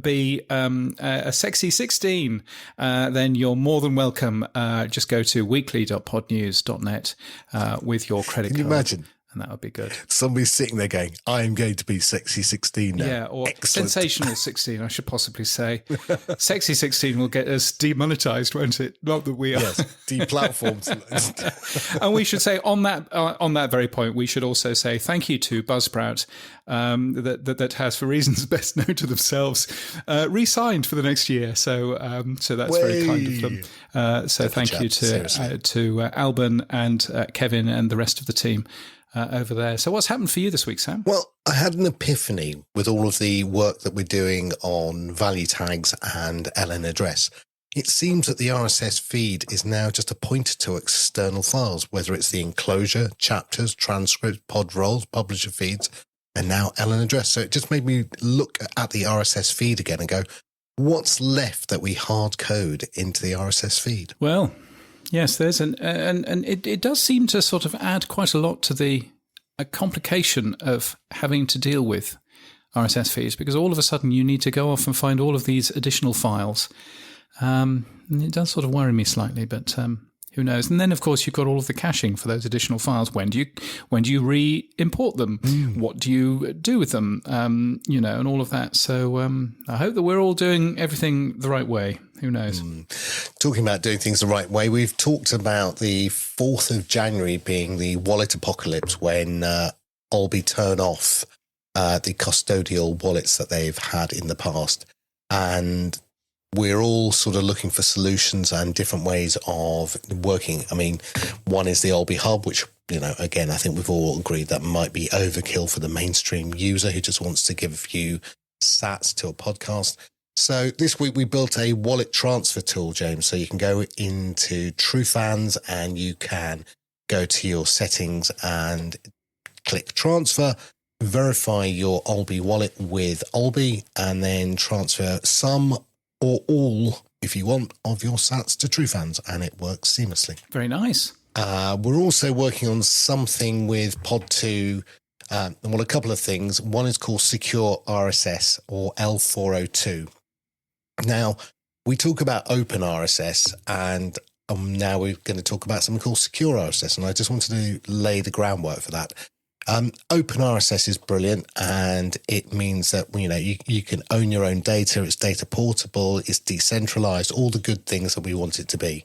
be a sexy 16, then you're more than welcome. Just go to weekly.podnews.net with your credit card. Can you imagine? And that would be good. Somebody's sitting there going, I am going to be sexy 16 now. Yeah, or Excellent. sensational 16, I should possibly say. Sexy 16 will get us demonetized, won't it? Not that we are. Yes, deplatformed. And we should say on that very point, we should also say thank you to Buzzsprout, that has, for reasons best known to themselves, re-signed for the next year. So that's very kind of them. So thank you to Alban and Kevin and the rest of the team over there. So what's happened for you this week, Sam? Well, I had an epiphany with all of the work that we're doing on value tags and LN address. It seems that the RSS feed is now just a pointer to external files, whether it's the enclosure, chapters, transcripts, pod roles, publisher feeds, and now LN address. So it just made me look at the RSS feed again and go, what's left that we hard code into the RSS feed? Well, yes, there's and it does seem to sort of add quite a lot to the complication of having to deal with RSS feeds, because all of a sudden you need to go off and find all of these additional files. And it does sort of worry me slightly, but who knows? And then, of course, you've got all of the caching for those additional files. When do you re-import them? What do you do with them? And all of that. So I hope that we're all doing everything the right way. Who knows? Talking about doing things the right way, we've talked about the 4th of January being the wallet apocalypse, when Albi turn off the custodial wallets that they've had in the past. And we're all sort of looking for solutions and different ways of working. I mean, one is the Albi Hub, which, again, I think we've all agreed that might be overkill for the mainstream user who just wants to give a few sats to a podcast. So this week we built a wallet transfer tool, James. So you can go into TrueFans and you can go to your settings and click transfer, verify your Albi wallet with Albi, and then transfer some or all, if you want, of your sats to TrueFans, and it works seamlessly. Very nice. We're also working on something with Pod2. A couple of things. One is called Secure RSS, or L402. Now, we talk about open RSS, and now we're going to talk about something called Secure RSS, and I just wanted to lay the groundwork for that. Open RSS is brilliant, and it means that you can own your own data. It's data portable, it's decentralized, all the good things that we want it to be.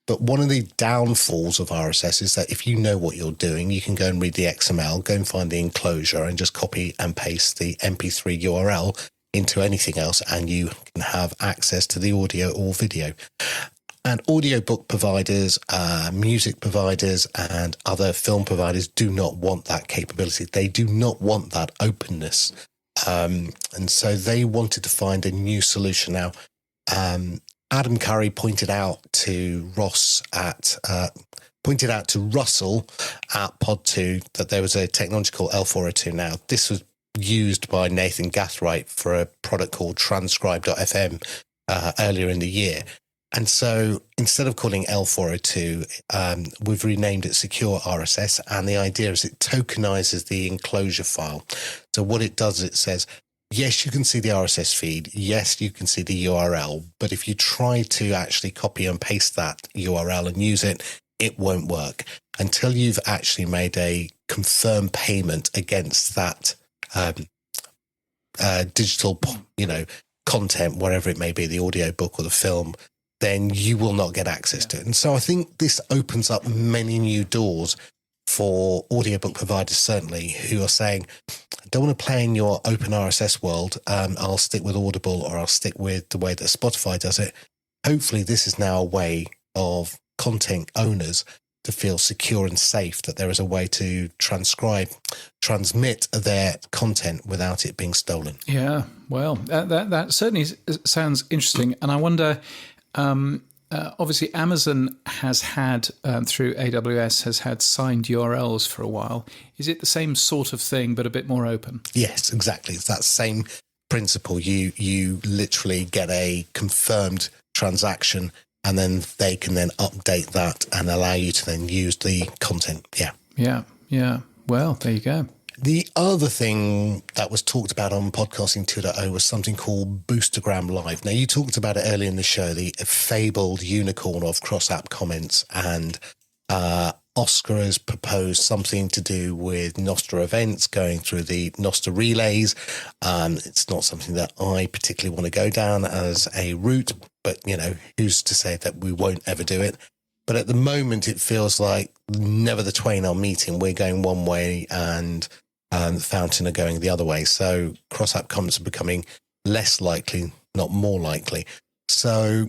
But one of the downfalls of RSS is that if you know what you're doing, you can go and read the XML, go and find the enclosure, and just copy and paste the MP3 URL into anything else, and you can have access to the audio or video. And audiobook providers, music providers, and other film providers do not want that capability. They do not want that openness. And so they wanted to find a new solution. Now, Adam Curry pointed out to Russell at Pod2 that there was a technology called L402. Now, this was used by Nathan Gathright for a product called Transcribe.fm earlier in the year. And so instead of calling L402, we've renamed it Secure RSS. And the idea is it tokenizes the enclosure file. So what it does, it says, yes, you can see the RSS feed. Yes, you can see the URL. But if you try to actually copy and paste that URL and use it, it won't work until you've actually made a confirmed payment against that digital, content, whatever it may be, the audio book or the film, then you will not get access to it. And so I think this opens up many new doors for audiobook providers, certainly, who are saying, I don't want to play in your open RSS world. I'll stick with Audible, or I'll stick with the way that Spotify does it. Hopefully this is now a way of content owners to feel secure and safe, that there is a way to transmit their content without it being stolen. Yeah, well, that certainly sounds interesting. And I wonder, obviously Amazon has had, through AWS, has had signed URLs for a while. Is it the same sort of thing, but a bit more open? Yes, exactly. It's that same principle. You literally get a confirmed transaction, and then they can then update that and allow you to then use the content. Yeah. Well, there you go. The other thing that was talked about on Podcasting 2.0 was something called Boostergram Live. Now, you talked about it earlier in the show, the fabled unicorn of cross-app comments, and Oscar has proposed something to do with Nostra events, going through the Nostra relays. It's not something that I particularly want to go down as a route, but, who's to say that we won't ever do it? But at the moment, it feels like never the twain are meeting. We're going one way and Fountain are going the other way. So cross-app comments are becoming less likely, not more likely. So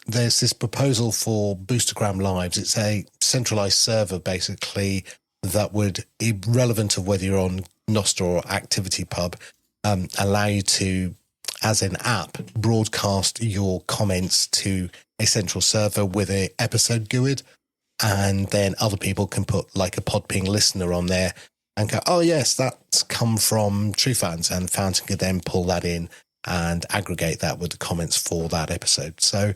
there's this proposal for Boostergram Lives. It's a centralized server, basically, that would, irrelevant of whether you're on Nostra or ActivityPub, allow you to, as an app, broadcast your comments to a central server with an episode GUID, and then other people can put like a Podping listener on there and go, oh yes, that's come from True Fans, and Fountain could then pull that in and aggregate that with the comments for that episode. So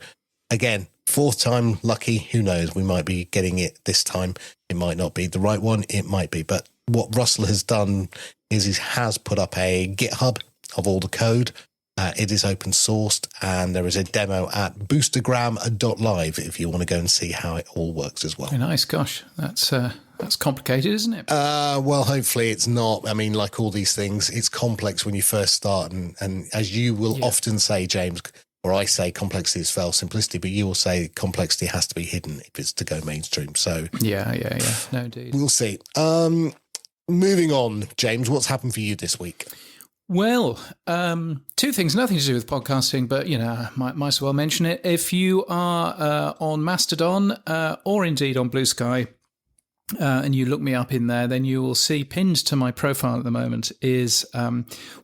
again, fourth time lucky, who knows, we might be getting it this time. It might not be the right one, it might be. But what Russell has done is he has put up a GitHub of all the code. It is open sourced, and there is a demo at boostergram.live if you want to go and see how it all works as well. Very nice. Gosh, that's complicated, isn't it? Well, hopefully it's not. I mean, like all these things, it's complex when you first start. And as you will often say, James, or I say, complexity is false simplicity, but you will say complexity has to be hidden if it's to go mainstream. So yeah. No, indeed. We'll see. Moving on, James, what's happened for you this week? Well, two things, nothing to do with podcasting, but, might as well mention it. If you are on Mastodon or indeed on Blue Sky, and you look me up in there, then you will see pinned to my profile at the moment is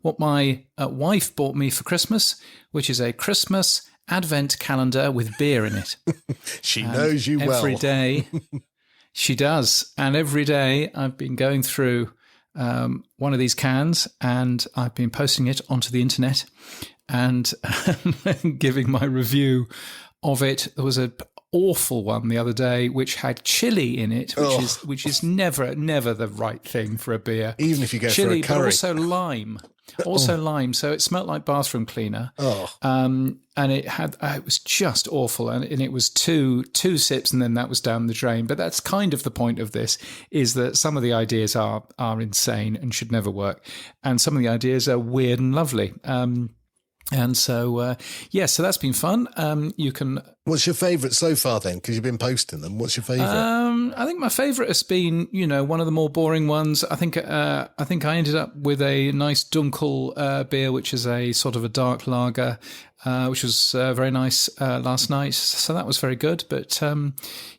what my wife bought me for Christmas, which is a Christmas advent calendar with beer in it. She knows you well. Every day, she does. And every day I've been going through one of these cans, and I've been posting it onto the internet and giving my review of it. There was awful one the other day, which had chili in it, which is never the right thing for a beer. Even if you go chili, for a curry. but also lime. Lime, so it smelled like bathroom cleaner. And it was just awful, and it was two sips, and then that was down the drain. But that's kind of the point of this, is that some of the ideas are insane and should never work, and some of the ideas are weird and lovely. And so, so that's been fun. You can. What's your favourite so far then? Because you've been posting them. What's your favourite? I think my favourite has been, one of the more boring ones. I think I ended up with a nice Dunkel beer, which is a sort of a dark lager, which was very nice last night. So that was very good. But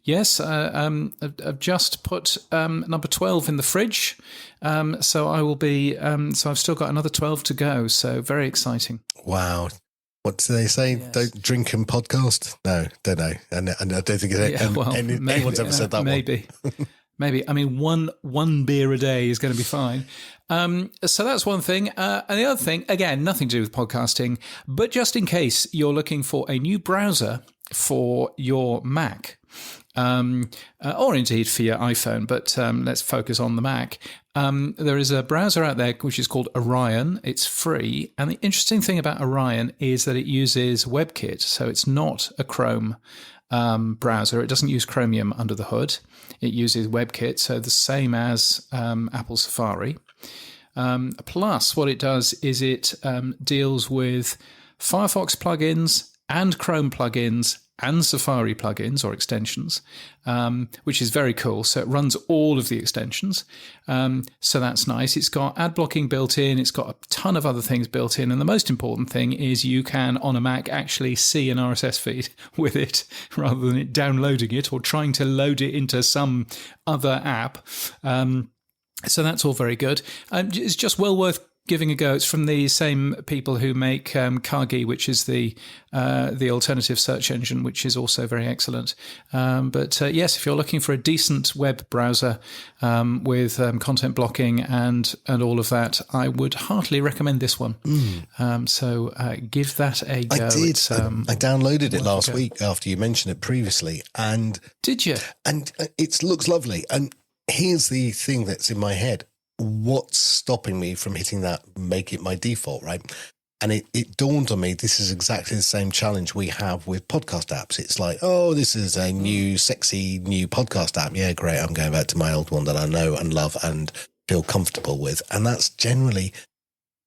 yes, I've just put number 12 in the fridge. So I will be. So I've still got another 12 to go. So very exciting. Wow. What do they say? Yes. Don't drink and podcast? No, don't know. And I don't think anyone's ever said that maybe. one. Maybe. I mean, one beer a day is going to be fine. So that's one thing. And the other thing, again, nothing to do with podcasting, but just in case you're looking for a new browser for your Mac, or indeed for your iPhone, but let's focus on the Mac. There is a browser out there which is called Orion. It's free. And the interesting thing about Orion is that it uses WebKit. So it's not a Chrome browser. It doesn't use Chromium under the hood. It uses WebKit, so the same as Apple Safari. Plus, what it does is it deals with Firefox plugins and Chrome plugins and Safari plugins or extensions, which is very cool. So it runs all of the extensions. So that's nice. It's got ad blocking built in. It's got a ton of other things built in. And the most important thing is you can, on a Mac, actually see an RSS feed with it rather than it downloading it or trying to load it into some other app. So that's all very good. It's just well worth giving a go. It's from the same people who make Kagi, which is the alternative search engine, which is also very excellent. But yes, if you're looking for a decent web browser with content blocking and all of that, I would heartily recommend this one. So give that a go. I did. I downloaded it last week after you mentioned it previously. And did you? And it looks lovely. And here's the thing that's in my head. What's stopping me from hitting that, make it my default, right? And it dawned on me, this is exactly the same challenge we have with podcast apps. It's like, this is a new, sexy, new podcast app. Yeah, great. I'm going back to my old one that I know and love and feel comfortable with. And that's generally,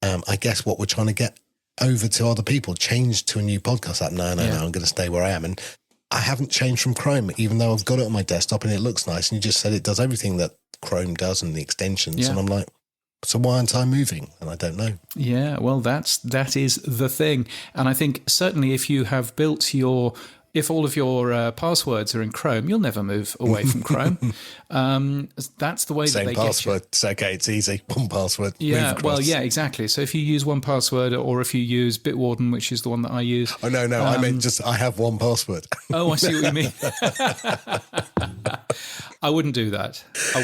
I guess, what we're trying to get over to other people. Change to a new podcast app. No, I'm going to stay where I am. And I haven't changed from Chrome, even though I've got it on my desktop and it looks nice. And you just said it does everything that Chrome does and the extensions. Yeah. And I'm like, so why aren't I moving? And I don't know. Yeah, well, that is the thing. And I think certainly if you have built if all of your passwords are in Chrome, you'll never move away from Chrome. That's the way that they password. get you. It's okay. It's easy. One password. Yeah. Well, yeah, exactly. So if you use one password, or if you use Bitwarden, which is the one that I use. Oh no, I meant just I have one password. Oh, I see what you mean. I wouldn't do that. I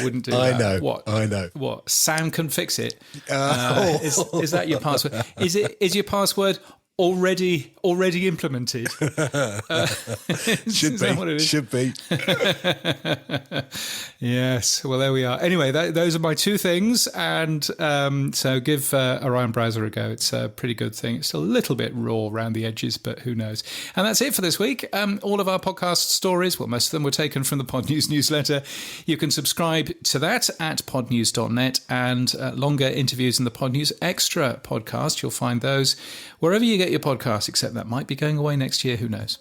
know. What? I know. What? Sam can fix it. Is that your password? Is your password already implemented? Should be. Yes. Well, there we are. Anyway, those are my two things, and so give Orion Browser a go. It's a pretty good thing. It's a little bit raw around the edges, but who knows? And that's it for this week. All of our podcast stories, well, most of them were taken from the Pod News newsletter. You can subscribe to that at podnews.net, and longer interviews in the Pod News Extra podcast. You'll find those wherever you get your podcast, except that might be going away next year. Who knows?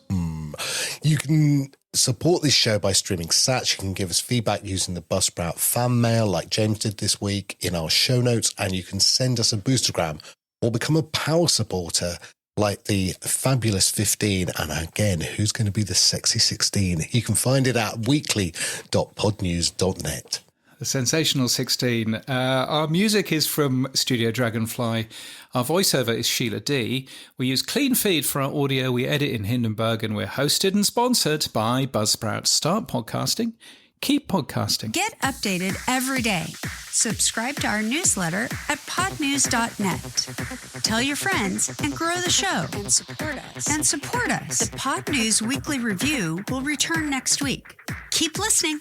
You can support this show by streaming Sats. You can give us feedback using the Buzzsprout fan mail like James did this week in our show notes, and you can send us a boostergram or become a power supporter like the fabulous 15. And again, who's going to be the sexy 16? You can find it at weekly.podnews.net. The sensational 16. Our music is from Studio Dragonfly. Our voiceover is Sheila D. We use Clean Feed for our audio. We edit in Hindenburg, and we're hosted and sponsored by Buzzsprout. Start podcasting, keep podcasting. Get updated every day. Subscribe to our newsletter at podnews.net. Tell your friends and grow the show. And support us. The Pod News Weekly Review will return next week. Keep listening.